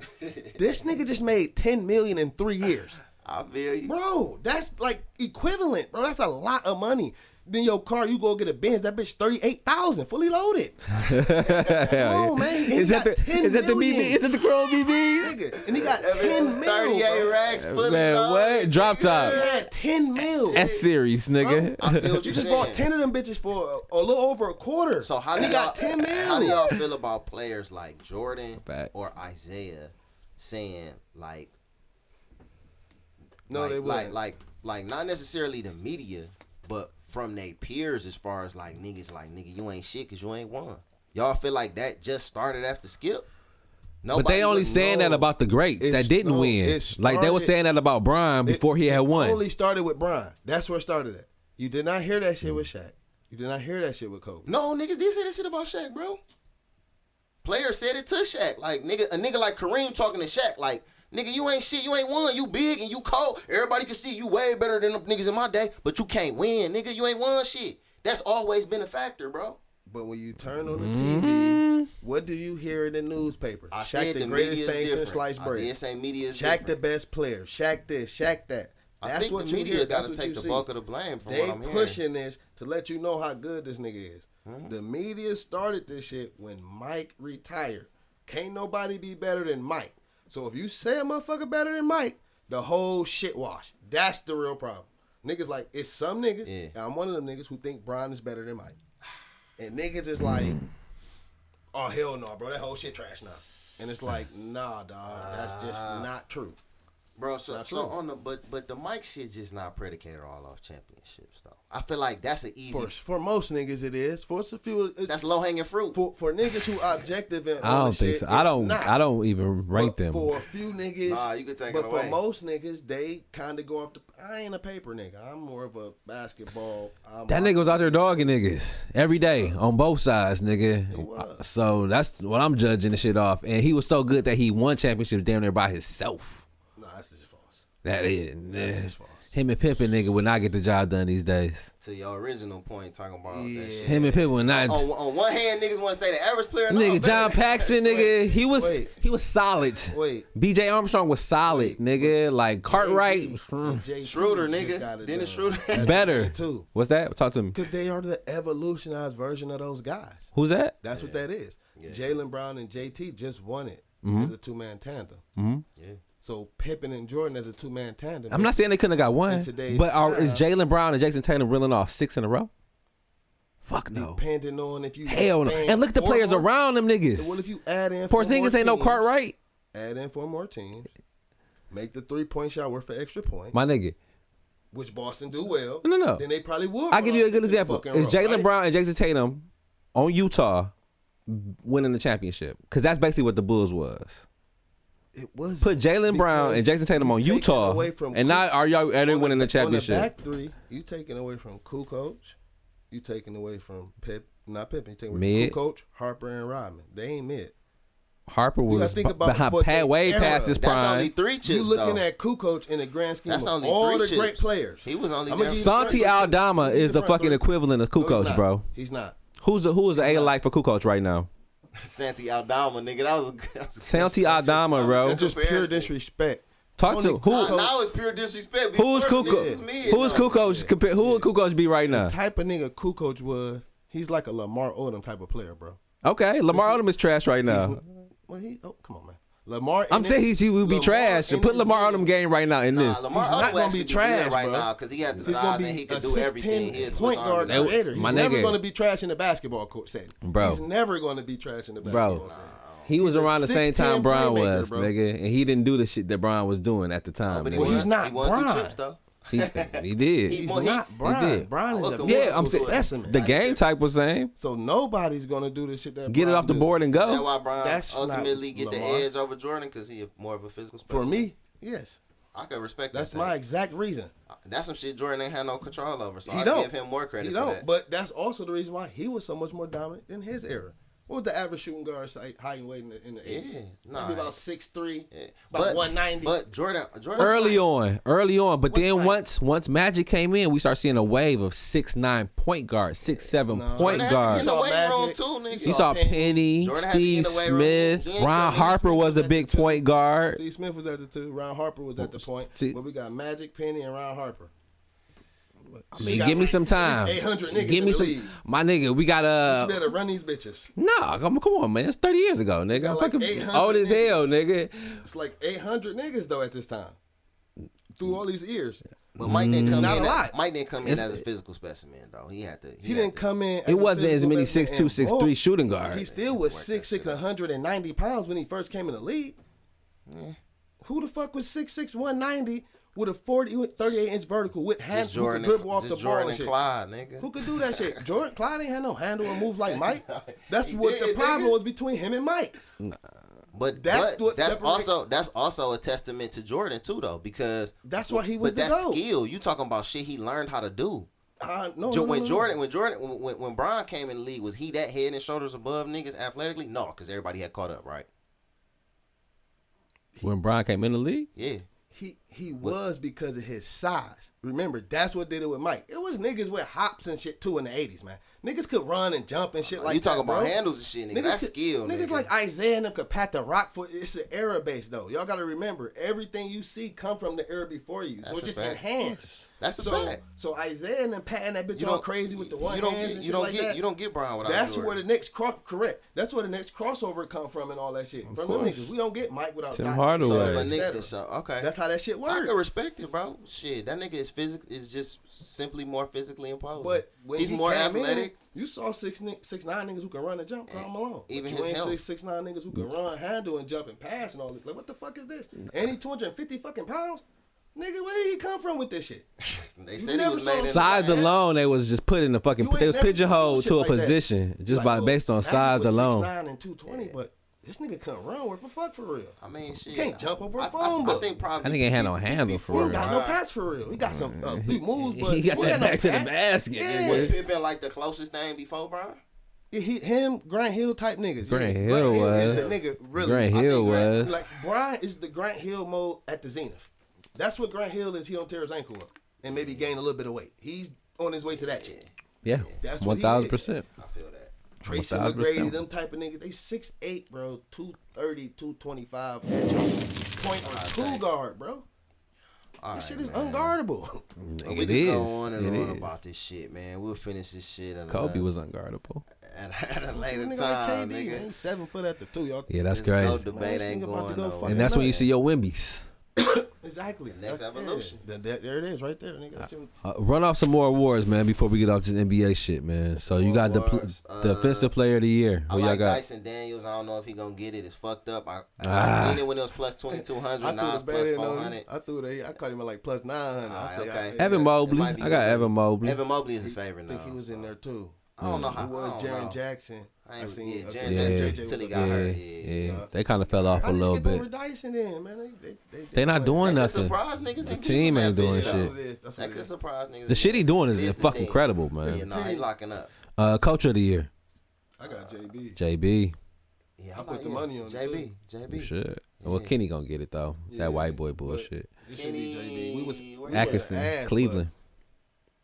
This nigga just made $10 million in 3 years, I feel you. bro. That's like equivalent, bro. That's a lot of money. Then your car, you go get a Benz, that bitch $38,000, fully loaded. Come on, man. And Is he that got the 10 is that the million. BB? Is that the Chrome BB? Nigga, and he got That bitch 10 was mil, 38 bro. racks fully Man, loaded, what? Drop nigga. top. He had 10 mil. S series, nigga. I feel what You you're just saying. bought 10 of them bitches for a little over a quarter. So how And do he y'all got 10 mil? How do y'all feel about players like Jordan Facts. or Isaiah saying like No, they wouldn't. like not necessarily the media, but from their peers as far as like nigga, you ain't shit because you ain't won. Y'all feel like that just started after Skip? But they only saying that about the greats that didn't win. Like they were saying that about Brian before he had won. It only started with Brian. That's where it started at. You did not hear that shit with Shaq. You did not hear that shit with Kobe. No, niggas did say that shit about Shaq, bro. Players said it to Shaq. Like, nigga, a nigga like Kareem talking to Shaq, like, nigga, you ain't shit, you ain't won, you big and you cold. Everybody can see you way better than them niggas in my day, but you can't win, nigga, you ain't won shit. That's always been a factor, bro. But when you turn on the TV, what do you hear in the newspaper? I Shaq said the the greatest media is thing since different. sliced I bread. did say media is Shaq the different. best player. Shaq this, Shaq that. I That's think what the you media hear. got That's to what take you the see. bulk of the blame from They what I'm hearing. pushing this to let you know how good this nigga is. The media started this shit when Mike retired. Can't nobody be better than Mike. So if you say a motherfucker better than Mike, The whole shit wash. That's the real problem. Niggas like, it's some niggas, and I'm one of them niggas who think Bron is better than Mike. And niggas is like, oh, hell no, bro. That whole shit trash now. And it's like, nah, dog. That's just not true. Bro, so on the but the Mike shit just not predicated all off championships though. I feel like that's an easy for most niggas it is. For a few, that's low hanging fruit. For niggas who objective and I don't think so. I don't even rank them. For a few niggas, you could take but it away. for most niggas, they kind of go off the. I ain't a paper nigga. I'm more of a basketball. That nigga was out there dogging niggas every day on both sides, nigga. So that's what I'm judging the shit off. And he was so good that he won championships damn near by himself. That's just false. That is. That's just false. Him and Pippen, nigga, would not get the job done these days. To your original point, talking about that shit. Him and Pippen would not. On one hand, niggas want to say the average player. Nigga, John Paxson, nigga, he was solid. Wait. B.J. Armstrong was solid, nigga. Like Cartwright. Schroeder, nigga. Dennis Schroeder. Better. Too. What's that? Talk to me. Because they are the evolutionized version of those guys. Who's that? That's what that is. Yeah. Jaylen Brown and JT just won it as a two-man tandem. Mm-hmm. Yeah. So Pippen and Jordan as a two-man tandem. I'm not saying they couldn't have got one, but is Jaylen Brown and Jason Tatum reeling off 6 in a row? Fuck no. Depending on if you hell no. And look at the players around them niggas. Well, if you add in Porzingis ain't no Cartwright. Add in 4 more teams. Make the 3-point shot work for extra point. My nigga. Which Boston do well. No. Then they probably would. I'll give you a good example. Is Jaylen Brown and Jason Tatum on Utah winning the championship? Because that's basically what the Bulls was. It was put Jaylen Brown and Jason Tatum on Utah, and now are they winning the championship? On the back three, you taking away from Kukoc, you taking away from not Pippen, you taking away from Kukoc, Harper, and Rodman. They ain't mid. Harper was behind way past his prime. That's only 3 chips. You looking at Kukoc in the grand scheme of all the great players. He was only. Santi Aldama is the fucking equivalent of Kukoc, bro. He's not. Who is the A-like for Kukoc right now? Santi Aldama, nigga. That was Santi Aldama, bro. That's just pure disrespect. Talk to who? Now it's pure disrespect. Who's Kukoc? Who's Kukoc? Who would Kukoc be right now? The type of nigga Kukoc was, he's like a Lamar Odom type of player, bro. Okay, Lamar Odom is trash right now. Come on, man. Lamar. I'm saying he would be trash. So put Lamar Odom game right now in this. Lamar He's not going to be trash right now because he had the size and he could do everything. He's point guard creator. He's never going to be trash in the basketball setting. Bro. He's never going to be trash in the basketball setting. He was around the same time Bron was, nigga, and he didn't do the shit that Bron was doing at the time. But he's not Bron. 2 chips though. He did. He's not Bron. Bron is a I'm saying specimen. the game type was same. So nobody's gonna do this shit that get Bron it off the board and go. That's why Bron ultimately get the edge over Jordan because he more of a physical specimen. For me, yes. I can respect that. That's my exact reason. That's some shit Jordan ain't had no control over. So I give him more credit. He don't. But that's also the reason why he was so much more dominant in his era. What was the average shooting guard height and weight in the 80s? Maybe about 6'3", about 190. But Jordan early on. But then once Magic came in, we start seeing a wave of 6'9" point guards, 6'7" point guards. You saw Penny, Steve Smith, Ron Harper was a big point guard. Steve Smith was at the 2. Ron Harper was at the point. But we got Magic, Penny, and Ron Harper. I mean, give me some time. 800 niggas give me some, league. My nigga. We got You better run these bitches. Nah, come on, man. It's 30 years ago, nigga. I'm fucking old as hell, nigga. It's like 800 niggas though at this time. Through all these years. But Mike didn't come not in. A lot. Mike didn't come in as a physical specimen though. He didn't come in. It wasn't as many 6'2", 6'3" shooting guards. He still was 6'6", 190 pounds when he first came in the league. Yeah. Who the fuck was 6'6", 190? With a 38-inch vertical with hands who could dribble off the ball and shit. Clyde, nigga. Who could do that shit? Clyde ain't had no handle and move like Mike. That's what the problem was between him and Mike. But that's also a testament to Jordan too, though, because that's why he was. But that's skill. You talking about shit he learned how to do. When Bron came in the league, was he that head and shoulders above niggas athletically? No, because everybody had caught up, right? When Bron came in the league, yeah. He was because of his size. Remember, that's what did it with Mike. It was niggas with hops and shit too in the 80s, man. Niggas could run and jump and shit like that. You talking about handles and shit, nigga. That's skill, nigga. Niggas like Isaiah and them could pat the rock for it's an era base though. Y'all gotta remember, everything you see come from the era before you. So it's just enhanced. That's a fact. So Isaiah and then patting that bitch all crazy with the one hands and shit like that. You don't get Brown without That's Jordan. where the next correct. That's where the next crossover come from and all that shit. From them niggas, we don't get Mike without Tim Doc. Hardaway. So if a nigga, okay, that's how that shit works. I can respect it, bro. Shit, that nigga is just simply more physically imposing. But when he's more athletic. You saw 6'9" niggas who can run and jump. Come along. Even but you his ain't health. 6'9" niggas who can run, handle, and jump and pass and all this. Like, what the fuck is this? And he 250 fucking pounds. Nigga, where did he come from with this shit? They said he was made in size alone. They was just put in the fucking. They was pigeonholed to a position just based on size alone. 6'9" and 220, but this nigga couldn't run worth a fuck for real. I mean, shit. He can't jump over a phone book. I think probably. I think he ain't had no handle for He real. ain't got no patch for real. He got some few moves, but He got that back to the basket. Yeah. Was Pippen like the closest thing before Brian? Him, Grant Hill type niggas. Grant Hill was. is the nigga really. Grant Hill was. Like Brian is the Grant Hill mode at the zenith. That's what Grant Hill is. He don't tear his ankle up and maybe gain a little bit of weight. He's on his way to that shit. Yeah, That's what 1,000%. I feel that. Tracy 1,000%. McGrady, them type of niggas, they 6'8", bro, 230, 225 at your point or two guard, bro. This shit is unguardable. We can go on and on about this shit, man. We'll finish this shit. Kobe was unguardable. At a later Nigga time, like KD, nigga. Man, he's 7 foot at the 2, y'all. Yeah, that's This crazy. GOAT debate ain't going nowhere. And that's when you see your Wimbies. Exactly. Next evolution. Yeah. There it is, right there, nigga. Run off some more awards, man, before we get off this NBA shit, man. So you got the Defensive Player of the Year. I Who like y'all got? Dyson Daniels. I don't know if he gonna get it. It's fucked up. I seen it when it was plus 2,200. Now it's plus 400. I caught him at like plus 900. I say, okay. Evan Mobley. I got Evan Mobley. Evan Mobley is a favorite I now. think he was in there too. I don't know how. It was Jaren Jackson. I seen Jaren Jackson Jackson till he got hurt. Yeah. They kind of fell off a little bit. Dyson then, man. They not doing nothing. Surprise niggas. The team ain't doing shit. That could surprise niggas. The shit he doing is fucking incredible, Yeah, man. nah, he locking up. Coach of the Year. I got JB. JB. Yeah, I put the money on JB. You JB. should. Well, Kenny gonna get it though. That white boy bullshit. It should be JB. We was Atkinson, asked, Cleveland.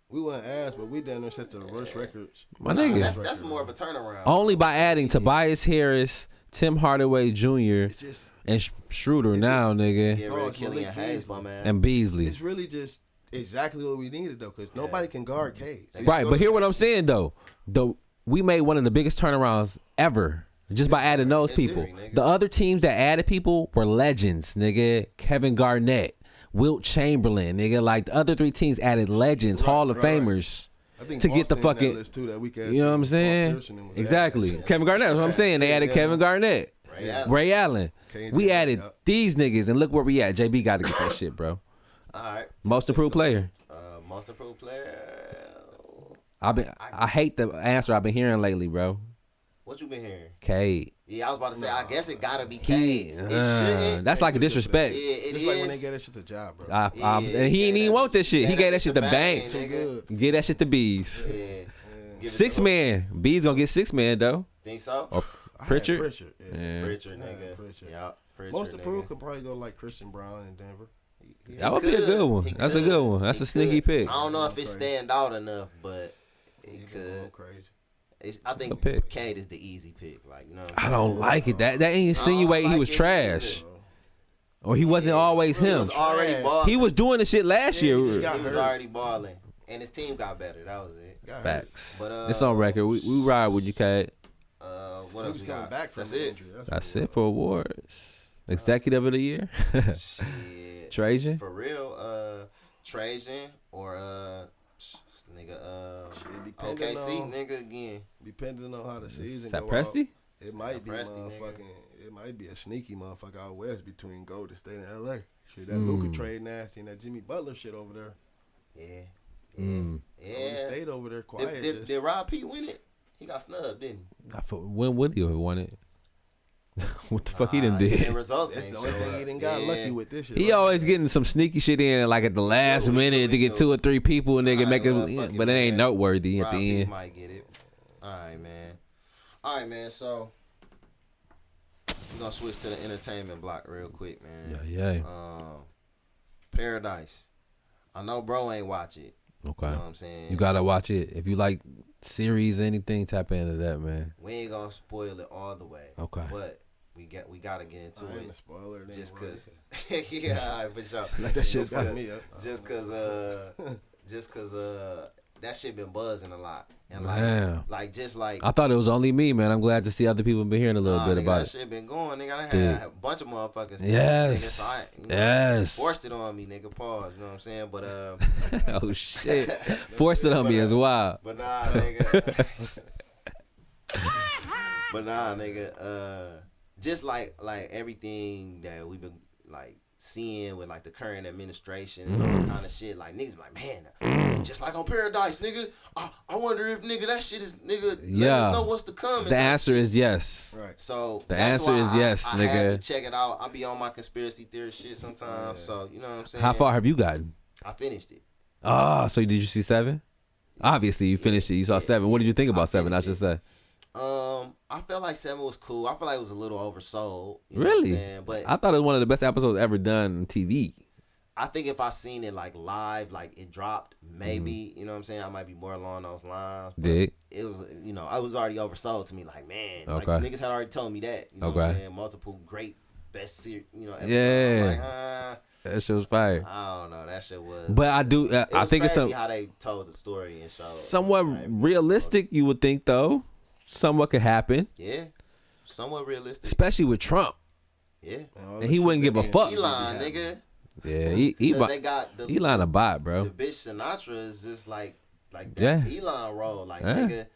We weren't asked, but we done there set the worst records. My nigga. That's more of a turnaround. Only by adding Tobias Harris, Tim Hardaway Jr., It's just and Schroeder now, nigga, Get rid of Killian Hayes, my man. and Beasley. it's really just exactly what we needed though, because nobody can guard Cade. So Right, but hear what I'm saying though. We made one of the biggest turnarounds ever just by adding those people. nigga. The other teams that added people were legends, nigga. Kevin Garnett, Wilt Chamberlain, nigga. Like the other three teams added legends, Hall of Famers. I think to get the Boston in that fucking, list too, that weak ass you know what I'm Paul saying? Pierce was Exactly. added. Kevin Garnett, that's what I'm saying. They added Kevin Garnett, Ray Allen. We added these niggas, and look where we at. JB got to get that shit, bro. All right. Most improved player. Most improved player. I hate the answer I've been hearing lately, bro. What you been hearing? Cade. Yeah, I was about to say. I guess it gotta be Cade. It shouldn't. That's like a disrespect. Yeah, it It's is. like when they get that shit to job, bro. And he ain't even want that shit. He gave that shit to Bank. Too good. Get that shit to Bees. Yeah. Give it Six to him. man. Bees gonna get 6 man though. Think so? Or I had Pritchard. Pritchard. Yeah. Yeah. Pritchard, nigga. Pritchard. Yeah, Pritchard. Most nigga. approved could probably go like Christian Brown in Denver. That would be a good one. That's a good one. That's a sneaky pick. I don't know if it stand out enough, but it Go could. crazy. I think Good pick. Cade is the easy pick. Like, you know. I don't like it. That insinuate he was trash. Or he wasn't always He him. was already balling. He was doing the shit last year. he just got He was hurt. already balling, and his team got better. That was it. Facts. But It's on record. We ride with you, Cade. What He else was we coming got? back from That's the it. injury. That's it for awards. Executive of the year. Shit. Trajan. For real, Trajan or nigga depending OKC on- nigga again. Depending on how the season Is that go out, Presti? it might be Presti, nigga. motherfucking. It might be a sneaky motherfucker out west between Golden State and LA. Shit, that Luka trade nasty and that Jimmy Butler shit over there. Yeah. Golden Yeah. State over there quiet. Did Rob P win it? He got snubbed, didn't he? When would he have won it? What the fuck he done The did? results That's ain't the only show thing up. he done got Yeah. lucky with this shit. He always getting some sneaky shit in, like at the last minute to get 2 or 3 people and nigga make it, but it ain't noteworthy at Rob the P end. might get it. All right, man. So we're gonna switch to the entertainment block real quick, man. Yeah. Paradise. I know bro ain't watch it. Okay. You know what I'm saying? You gotta watch it. If you like series, anything, tap into that, man. We ain't gonna spoil it all the way. Okay. But we gotta get into I ain't a it. spoiler. it ain't Just right. cause yeah, all right, for sure. Like that shit Just got cause- me up. Just cause just cause that shit been buzzing a lot. And like just like I thought it was only me, man. I'm glad to see other people been hearing a little bit nigga, about that it. shit been going, nigga. I had a bunch of motherfuckers. Yes. Nigga, so yes. Forced it on me, nigga. Pause. You know what I'm saying? But oh shit. Forced it on me as well. But nah, nigga. But nah, nigga. Just like everything that we've been like seeing with like the current administration and all that kind of shit, like niggas like, man, just like on Paradise, nigga. I wonder if nigga that shit is nigga. Let us know what's to come. The answer is yes. Right. So the answer is yes, I nigga. had to check it out. I be on my conspiracy theory shit sometimes. Yeah. So you know what I'm saying. How far have you gotten? I finished it. So did you see 7? Obviously, you finished it. You saw 7. What did you think about 7? I should say. I felt like 7 was cool. I feel like it was a little oversold. Really? But I thought it was one of the best episodes ever done on TV. I think if I seen it like live, like it dropped, maybe, you know what I'm saying, I might be more along those lines. Dig. It was, you know, I was already oversold to me. Like, man, okay. Like niggas had already told me that. You know what I'm saying? Multiple great best series, you know, episodes. Yeah. Like, that shit was fire. I don't know. That shit was. But I do. I think it's how they told the story and showed. Somewhat realistic, you would think, though. Somewhat could happen. Yeah. Somewhat realistic. Especially with Trump. Yeah. And he wouldn't give a fuck. Elon, nigga. Yeah, Elon a bot, bro. The bitch Sinatra is just like that Elon role. Like, nigga,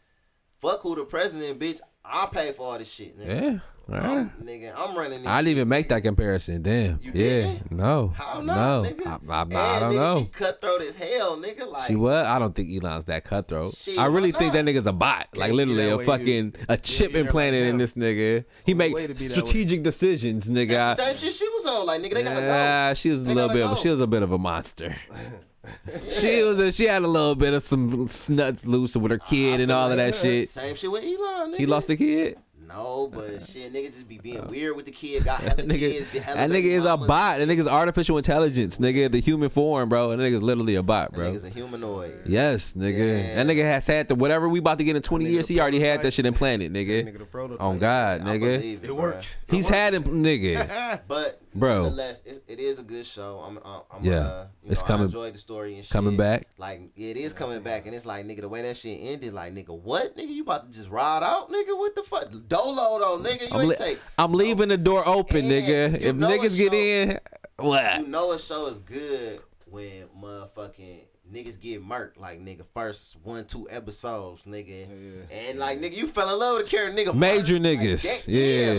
fuck who the president, bitch. I'll pay for all this shit, nigga. Yeah. Right. Nigga, I'm running this I didn't shit, even make that comparison. Damn. You didn't? No. How not, no. nigga? I don't know. She cutthroat as hell, nigga. Like, she was? I don't think Elon's that cutthroat. I really think that nigga's a bot. Like, literally a chip implanted in this nigga. He make strategic decisions, nigga. That's the same shit she was on. Like, nigga, they gotta go. She was she was a bit of a monster. Yeah. She had a little bit of some snuts loose with her kid and all of that shit. Same shit with Elon, nigga. He lost the kid? No, but shit, niggas just be being weird with the kid. Got hella kids. That nigga is a bot. That nigga's artificial intelligence, nigga. The human form, bro. That nigga's literally a bot, bro. That nigga's a humanoid. Yes, nigga. Yeah. That nigga has had whatever we about to get in 20 years. He already had that shit implanted, nigga. On God, nigga. It works. He's had him, nigga. But bro, nonetheless, it is a good show. It's coming. I enjoyed the story and shit. Coming back. Like it is coming back, and it's like, nigga, the way that shit ended, like, nigga, what, nigga, you about to just ride out, nigga? What the fuck, Dolo though, nigga? I'm leaving the door open, nigga. If niggas get in, what? You know a show is good when motherfucking niggas get murked, like, nigga, first 1-2 episodes, nigga, and like, nigga, you fell in love with the character, nigga. Major niggas,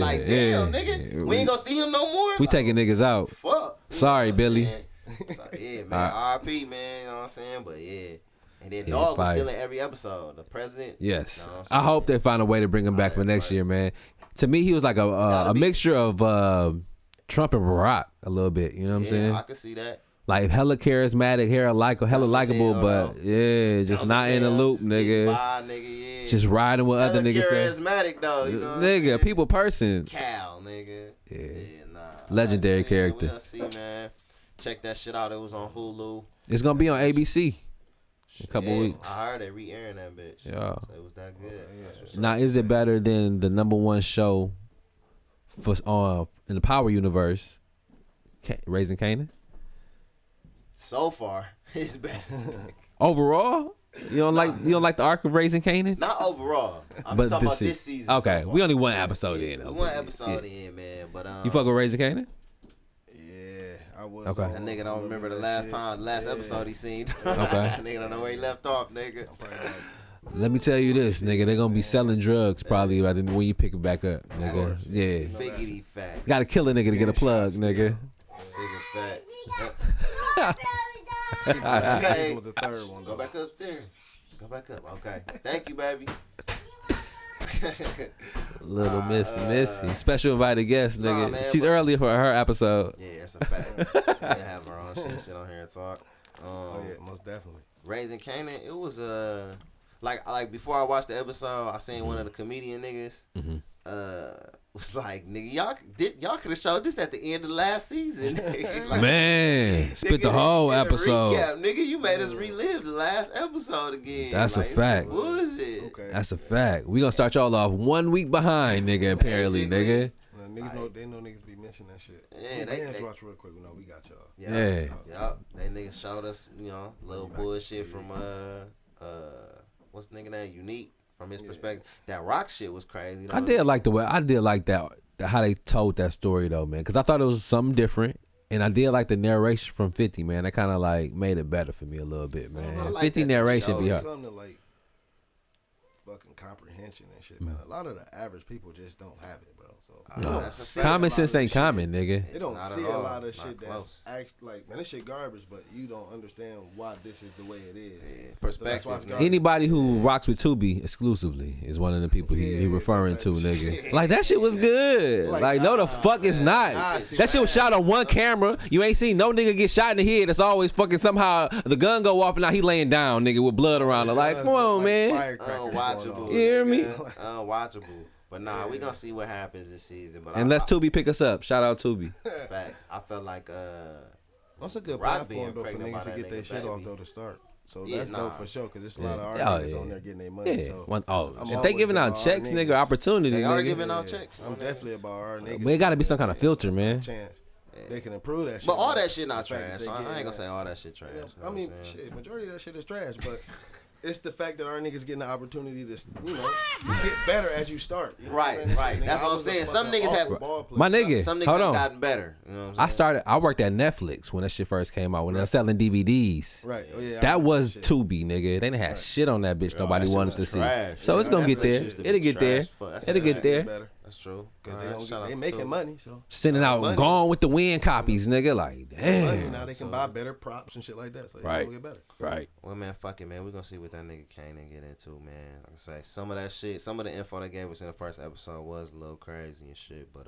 like, like, damn, nigga, we ain't gonna see him no more. We like, taking niggas out. Fuck. Sorry, Billy. So, yeah, man. R.I.P. man. You know what I'm saying? But yeah. And then Dog was still in every episode. The president. Yes. You know I hope they find a way to bring him back for next year, man. To me, he was like a mixture of Trump and Barack a little bit. You know what I'm saying? I can see that. Like hella charismatic, hella likable, but just not in the loop, nigga. Just riding with other niggas. Charismatic though, you know nigga, people person. Cal, nigga. Yeah, nah. Legendary character. We'll see, man. Check that shit out. It was on Hulu. It's gonna be on ABC in a couple weeks. I heard they re-airing that bitch. Yeah. So it was that good. Now, is it better than the #1 show for in the Power universe, Raising Kanan? So far, it's better. Overall, you don't like the arc of Raising Kanan? Not overall. I'm just talking about this season. Okay, so we only one episode in. Okay. One episode in, man. But you fuck with Raising Kanan? I was. Okay. That nigga don't remember the last episode he seen. Okay. That nigga don't know where he left off, nigga. Let me tell you this, nigga. They're gonna be selling drugs probably by when you pick it back up, nigga. Yeah. Figgity fact. Gotta kill a nigga to get a plug, nigga. Figure fact. Hey, was the third one. Go back upstairs. Go back up. Okay. Thank you, baby. Little Missy. Special invited guest, nigga. Nah, man, she's early for her episode. Yeah, that's a fact. We can have her on. She can sit on here and talk. Yeah, most definitely. Raising Kanan, it was like before I watched the episode, I seen one of the comedian niggas. Was like, nigga, y'all could have showed this at the end of last season. Like, man, spit the whole episode. Recap, nigga, you made us relive the last episode again. That's like, a fact. Bullshit. Okay. That's a fact. We gonna start y'all off 1 week behind, nigga. Apparently, nigga. Niggas know niggas be missing. mention that shit. Yeah, they watch real quick. No, we got y'all. Yeah. They niggas showed us, little bullshit from what's the nigga name? Unique from his perspective. That rock shit was crazy. I did like that how they told that story though, man, because I thought it was something different. And I did like the narration from 50, man. That kind of like made it better for me a little bit, man. I like 50 narration be hard. Come to like fucking comprehension and shit, man. A lot of the average people just don't have it, bro. So common sense ain't common, nigga. They don't Not see at a all. lot of Not shit close. that's like, man, this shit garbage, but you don't understand why this is the way it is. Yeah, So perspective. that's why it's man. garbage. Anybody who rocks with Tubi exclusively is one of the people he referring to, nigga. Like, that shit was good. Like, no, the fuck it's not. That shit was shot on one camera. You ain't seen no nigga get shot in the head. It's always fucking somehow the gun go off and now he laying down, nigga, with blood around him. Like, come on, man. Unwatchable. You hear me? Unwatchable. But nah, we gonna see what happens this season. But Unless Tubi pick us up. Shout out Tubi. Facts. I felt like That's a good Rock being platform though for pregnant by niggas to that get their nigga shit off baby. though to start. So Yeah, that's nah. dope for sure because there's a lot of our Yeah. niggas Yeah. on there getting their money. Yeah. So If they always giving out about our checks, niggas. nigga, opportunity, they are nigga. giving out checks. I'm definitely about our niggas. But it gotta be some kind of filter, man. Chance. They can improve that shit. But all bro. that shit not The fact that trash. they So I getting ain't gonna that. say all that shit trash. I mean, shit, majority of that shit is trash, but it's the fact that our niggas getting the opportunity to, get better as you start. You know what I'm Right, saying? right. Nigga, That's I what I'm was a saying. Some fucking niggas have- awful ball player. My nigga, Some niggas hold have on. gotten better. You know what I'm saying? I worked at Netflix when that shit first came out, when they were selling DVDs. Right. Oh, yeah. I That remember was shit. Tubi, nigga. They didn't have shit on that bitch. Nobody that shit wanted to was see. trash. So it's Yeah, gonna get Netflix there. used to be It'll get there. trash for- that's It'll get there. Better. That's true. Because Alright, they shout out making to- money, so. Sending out Money. Gone with the Wind copies, nigga. Like, Money, damn. now they can buy better props and shit like that, so Right. gonna get better. Right. Well, man, fuck it, man. We're gonna see what that nigga Kanan get into, man. Like I say, some of that shit, some of the info they gave us in the first episode was a little crazy and shit, but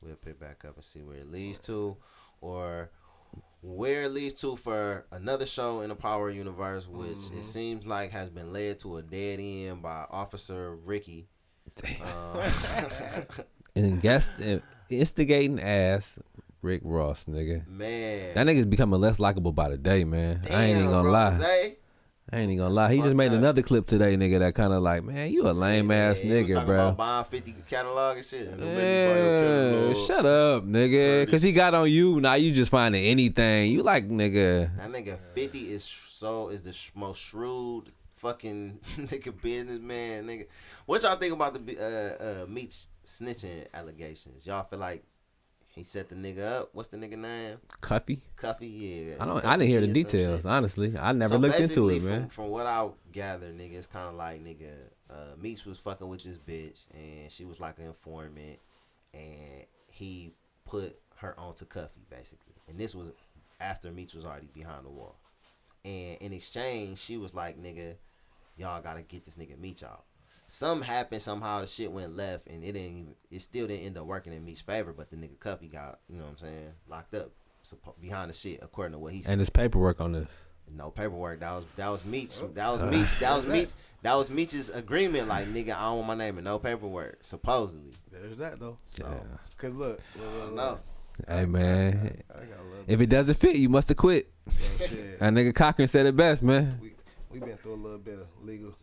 we'll pick back up and see where it leads to, or where it leads to for another show in the Power Universe, which it seems like has been led to a dead end by Officer Ricky. And instigating ass Rick Ross, nigga. Man, That nigga's becoming less likable by the day, man. I ain't even gonna lie. I ain't even gonna lie. He just made another clip today, nigga, that kind of like, man, you a lame ass nigga, bro. About buying 50 catalog and shit. Yeah, shut up, nigga. Cause he got on you. Now you just finding anything. You like, nigga. That nigga 50 is the most shrewd fucking nigga businessman, nigga. What y'all think about the Meech snitching allegations? Y'all feel like he set the nigga up? What's the nigga name? Cuffy. Cuffy, yeah. I didn't hear the Cuffy or some details, shit. honestly. I never So looked into basically, it, man. From what I gathered, nigga, it's kind of like, nigga, Meech was fucking with this bitch, and she was like an informant, and he put her onto Cuffy, basically. And this was after Meech was already behind the wall. And in exchange, she was like, nigga, y'all gotta get this nigga Meech out. Something happened, somehow the shit went left, and it still didn't end up working in Meech's favor, but the nigga Cuffy got, you know what I'm saying, locked up behind the shit, according to what he said. And there's paperwork on this. No paperwork. That was Meech. That was Meech's agreement. Like, nigga, I don't want my name in no paperwork. Supposedly. There's that though. So, Cause look, no. Hey, man. I got a little If it doesn't fit, you must have quit. shit. That nigga Cochran said it best, man. We been through a little bit of legal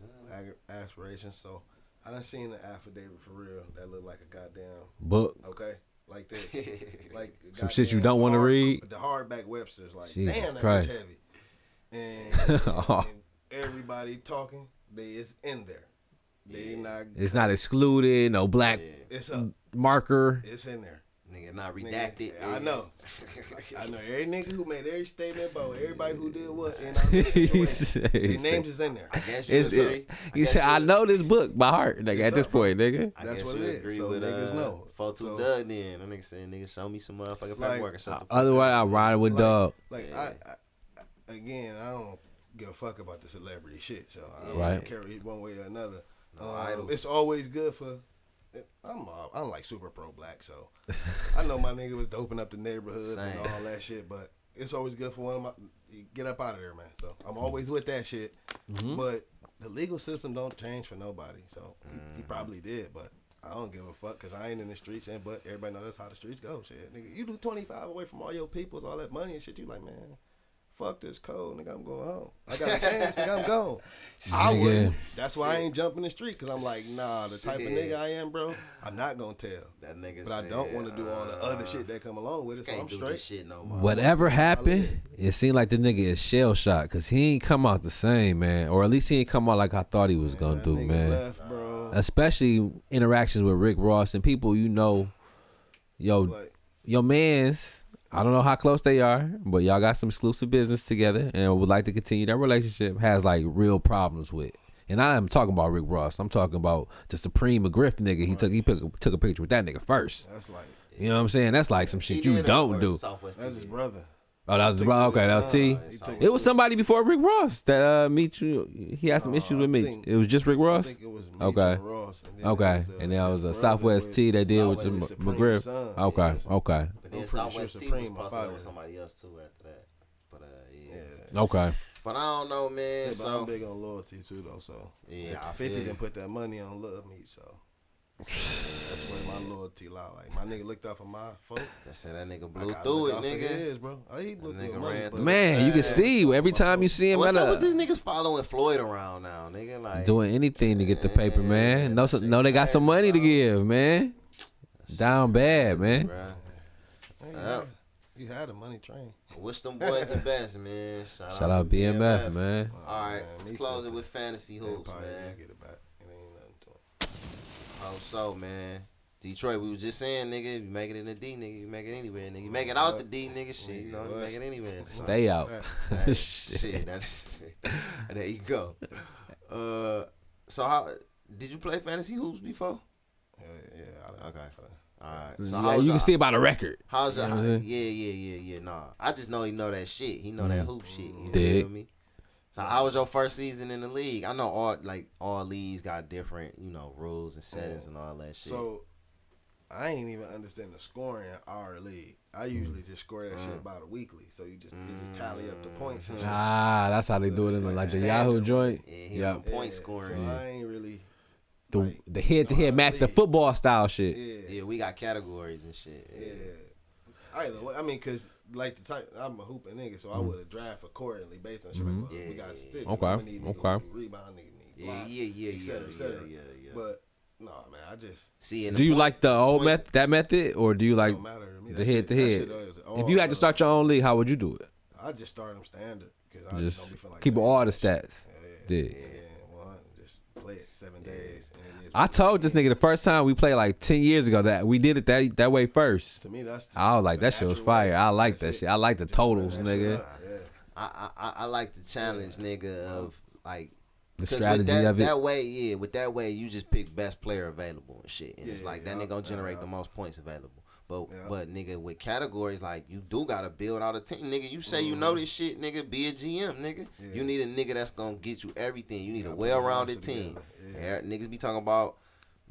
aspirations, so I done seen the affidavit for real that look like a goddamn Book. okay, like this, like Some shit you goddamn don't want to read. The hardback Webster's like, Jesus damn, that Christ. bitch heavy, and everybody talking, it's in there. They not. It's not excluded. No black It's up. marker. It's in there. Nigga, not redacted. I know. I know. Every nigga who made every statement about everybody who did what in our situation, their names is in there. I guess you agree. He said, I know this book by heart, nigga, at this point, nigga. I That's guess what you it is. agree So with niggas know. Photo So- Doug then. That nigga said, nigga, show me some motherfucking Like, paperwork and shut the fuck Otherwise, up. I ride with dog. Like I again, I don't give a fuck about the celebrity shit, so I don't Right. care one way or another. No idols. It's always good for. I'm like super pro black, so I know my nigga was doping up the neighborhoods Same. and all that shit, but it's always good for one of my get up out of there, man. So I'm always with that shit, but the legal system don't change for nobody. So he probably did, but I don't give a fuck because I ain't in the streets, but everybody know that's how the streets go. Shit, nigga, you do 25 away from all your peoples, all that money and shit. You like, man, fuck this cold, nigga, I'm going home. I got a chance, nigga, I'm gone. I wouldn't. That's why I ain't jumping the street, because I'm like, nah, the type of nigga I am, bro, I'm not going to tell. That nigga but I don't want to do all the other shit that come along with it, so I'm straight. Shit no more. Whatever happened, it seemed like the nigga is shell shocked because he ain't come out the same, man. Or at least he ain't come out like I thought he was going to do, man. Left, bro. Especially interactions with Rick Ross and people your mans, I don't know how close they are, but y'all got some exclusive business together and would like to continue that relationship, has like real problems with. And I am talking about Rick Ross. I'm talking about the Supreme McGriff nigga. He took a picture with that nigga first. That's like, you know what I'm saying? That's like some shit you don't do. That's his brother. Oh, that was the brother. Okay, that was T. It was somebody before Rick Ross that meet you. He had some issues with me. It was just Rick Ross. I think it was okay. Ross, And there was a Southwest T that did with McGriff. Okay. But then Southwest T was posted with somebody else too after that. But yeah. Okay. But I don't know, man. Yeah, so I'm big on loyalty too, though. So yeah, 50 didn't put that money on Love Me, so that's where my loyalty lie. Like my nigga looked out for my folk. That said that nigga blew through it, nigga. Bro. He blew through ran money, man, you can see every time you see him. What's up with these niggas following Floyd around now, nigga? Like doing anything to get the paper, man. No, they got some money to give, man. Down bad, man. You had a money train. Wish them boys the best, man. Shout out BMF, man. All right, let's close it with fantasy hoops, man. Get it back. It ain't nothing to it. Oh, so man, Detroit. We was just saying, nigga, you make it in the D, nigga, you make it anywhere, nigga. You make it out the D, nigga. Shit, you know, you make it anywhere. Stay out. Shit, that's there you go. So how did you play fantasy hoops before? Yeah. Okay. All right. So you can see about a record. How's your? Yeah. Nah, I just know he know that shit. He know that hoop shit. You feel me? So how was your first season in the league? I know all leagues got different, rules and settings and all that shit. So I ain't even understand the scoring in our league. I usually just score that shit about a weekly. So you just tally up the points and shit. That's how they do it in the Yahoo joint. Yeah, point scoring. So I ain't really. The head-to-head match, the football style shit. Yeah, we got categories and shit. Yeah. Either way, I mean, cause like the type, I'm a hooping nigga, so I would have draft accordingly based on shit. Like, well, we got to stick. Okay. Rebound, nigga need block, Yeah. Et cetera. But no, man, I just see. Do you like the old method, or do you like the head-to-head? If you had to start your own league, how would you do it? I just start them standard. Cause I just don't be feeling like keep all the stats. Yeah. Just play it 7 days. I told this nigga the first time we played like 10 years ago that we did it that way first. To me, that's I was like, that shit was fire. I like that shit. I like the totals, nigga. I like the challenge, nigga, of like the strategy of it. With that way, you just pick best player available and shit, and it's like that nigga gonna generate the most points available. But nigga, with categories, like you do gotta build out a team, nigga. You say you know this shit, nigga. Be a GM, nigga. You need a nigga that's gonna get you everything. You need a well-rounded team. Niggas be talking about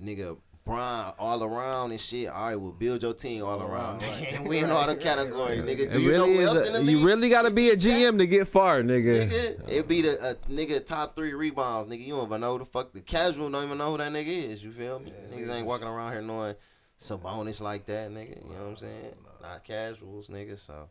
nigga Brian all around and shit. All right, we'll build your team all around. And we in all the categories, nigga. Do you know who else in the league? You really gotta be a GM to get far, nigga. It be the nigga top 3 rebounds, nigga. You don't even know who the fuck the casual don't even know who that nigga is. You feel me? Niggas ain't walking around here knowing Sabonis like that, nigga. You know what I'm saying? Not casuals, nigga. So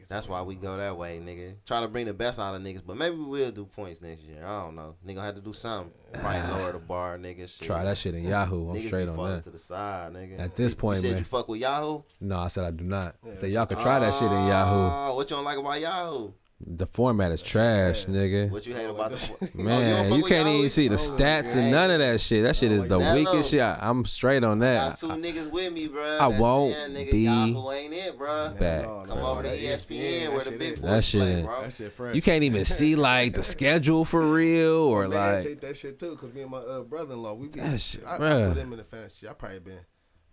that's why we go that way, nigga. Try to bring the best out of niggas, but maybe we will do points next year. I don't know. Nigga have to do something. Probably lower the bar, nigga. Shit. Try that shit in Yahoo. I'm niggas straight be on falling that. to the side, nigga. At this point, you said man. You fuck with Yahoo? No, I said I do not. I said y'all could try that shit in Yahoo. What you don't like about Yahoo? The format is trash, nigga. What you hate about the man? You can't even see the stats and none of that shit. That shit is the weakest shit. I'm straight on that. I got 2 niggas with me, bro. I won't be Yahoo ain't it, bro. back. Come over to ESPN where the big boys that shit, play, bro. That shit fresh. You can't even see like the schedule for real or like. Hate that shit too, cause me and my brother-in-law, we be. That shit, I put him in the fantasy. I probably been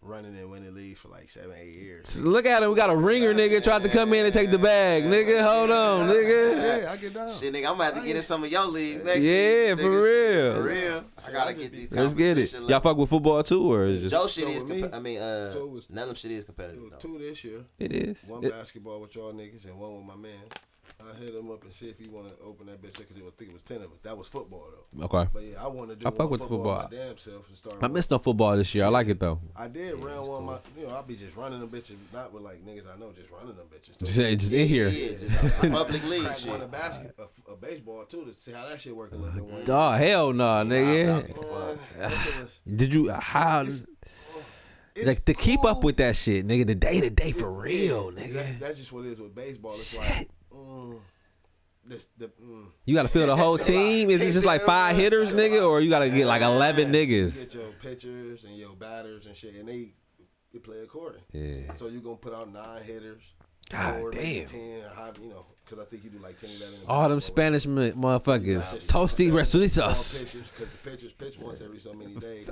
running and winning leagues for like 7-8 years. Look at him. We got a ringer, nigga. Tried to come in and take the bag, nigga. Hold on, nigga. Yeah, I get down. Shit, nigga, I'm gonna have to get in some of your leagues next year. Yeah, for real. For real. I gotta get these. Let's get it. Y'all fuck with football too, or is just Joe shit is? None of them shit is competitive. It was 2 this year. It is. 1 basketball with y'all niggas and 1 with my man. I hit him up and see if he want to open that bitch because I think it was 10 of us. That was football though. Okay. But yeah, I want to do I fuck with football. my damn self and start. I missed no football this year. I like it though. I did round one. I'll be just running them bitches, not with like niggas I know, just running them bitches. Just in here. Yeah, just a public league Crack shit. one a baseball too to see how that shit work a little bit. Dog, hell no, nigga. Did you how? Like to keep up with that shit, nigga. The day to day for real, nigga. That's just what it is with baseball. It's like. You gotta fill the whole team. Is it just like 5 hitters, nigga, or you gotta get like 11 niggas? You get your pitchers and your batters and shit, and they play according. Yeah. So you gonna put out 9 hitters. God damn. 10, because I think you do like 10, 11. All them Spanish motherfuckers. Toasty Resultados. Because the pitchers pitch once every so many days.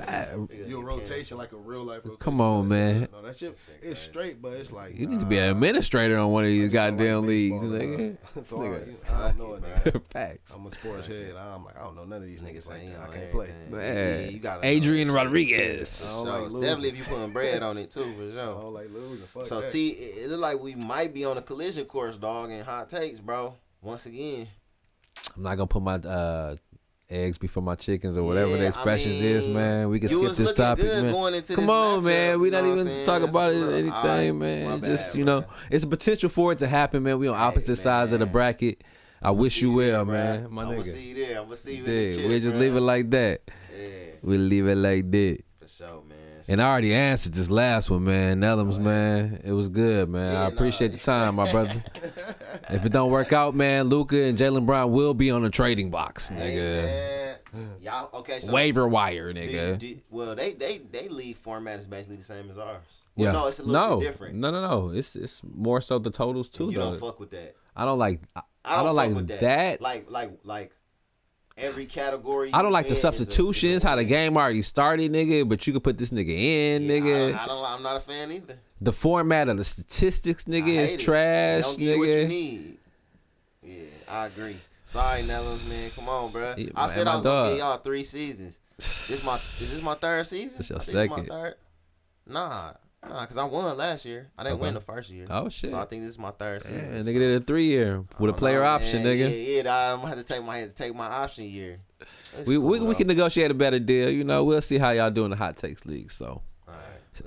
Your rotation like a real life rotation. Come on, man. No, that shit it's straight, but it's like You need to be an administrator on one of these goddamn leagues, nigga. So I don't know it, nigga. Facts. I'm a sports head. I'm like, I don't know none of these niggas like that. I can't play. Man, you gotta Adrian Rodriguez. So definitely if you putting bread on it too, for sure. I don't like losing. Fuck So that. T, it look like we might be on a collision course, dog, in hot takes, bro. Once again, I'm not gonna put my eggs before my chickens or whatever the expressions I mean, is, man. We can skip this topic, man. Come on, man. We not even talk about it or anything, man. Just it's a potential for it to happen, man. We on opposite sides of the bracket. I wish you well, man. My nigga. I'm gonna see you there. I'm gonna see you in the chip, we'll just leave it like that. Yeah. We'll leave it like that. For sure, man. And I already answered this last one, man. Nellums, man. It was good, man. I appreciate the time, my brother. If it don't work out, man, Luka and Jaylen Brown will be on the trading box, nigga. Y'all okay? So waiver wire, nigga. Well, they league format is basically the same as ours. Well, no, it's a little bit different. No. It's more so the totals too. You though. don't fuck with that. I don't like. I don't like that. Like every category. I don't like the substitutions. How the game already started, nigga. But you could put this nigga in, nigga. I'm not a fan either. The format of the statistics, nigga, is trash, don't nigga. Get what you need. Yeah, I agree. Sorry, Nellums, man. Come on, bro. Yeah, I said I was gonna give y'all 3 seasons. Is this my 3rd season? This your I think second. it's my 3rd. Nah, because I won last year. I didn't win the first year. Oh shit! So I think this is my 3rd season. Yeah, nigga did a 3-year with a player option, nigga. Yeah. I'm gonna have to take my option year. We can negotiate a better deal. We'll see how y'all do in the hot takes league. So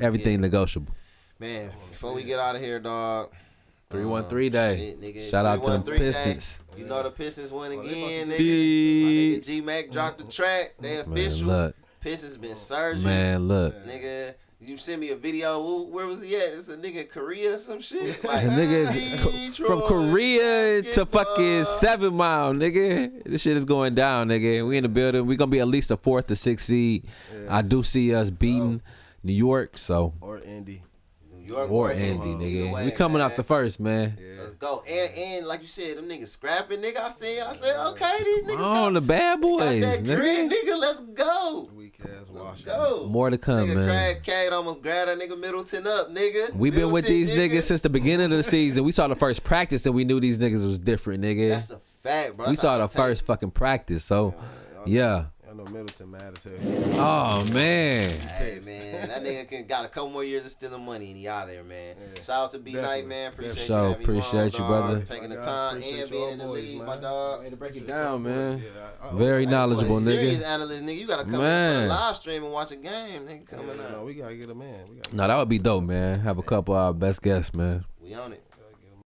everything negotiable. Man, before we get out of here, dog. 3-1-3 day. Shit, nigga, shout out to the 3-1-3 Pistons. Day. You know the Pistons won again, nigga. My nigga G-Mac dropped the track. They official. Man, look. Pistons been surging. Man, look. Nigga, you sent me a video. Where was he at? It's a nigga in Korea or some shit. Like, nigga from Korea to fucking 7 Mile, nigga. This shit is going down, nigga. We in the building. We gonna be at least a 4th to 6th seed. Yeah. I do see us beating New York, so or Indy. Or Indy, nigga. We coming out the first, man. Yeah. Let's go. And like you said, them niggas scrapping, nigga. I said, okay, these niggas on the bad boys, got that nigga. Green, nigga. Let's go. Weak ass Washington. Go. More to come, nigga, man. Craig Cade almost grabbed that nigga Middleton up, nigga. We been with these niggas since the beginning of the season. We saw the first practice and we knew these niggas was different, nigga. That's a fact, bro. We saw the first fucking practice, so yeah. I know Middleton mad as hell. Oh man. Hey man, that nigga got a couple more years of stealing money and he out there, man. Yeah. Shout out to B Knight, man. Appreciate you. Appreciate you, brother. Taking the time and being in the league, my dog. Way to break it down, man. Very knowledgeable, nigga. Serious analyst, nigga. You gotta come in for the live stream and watch a game, nigga. Coming up. No, we gotta get a man. No, that would be dope, man. Have a couple of our best guests, man. We on it.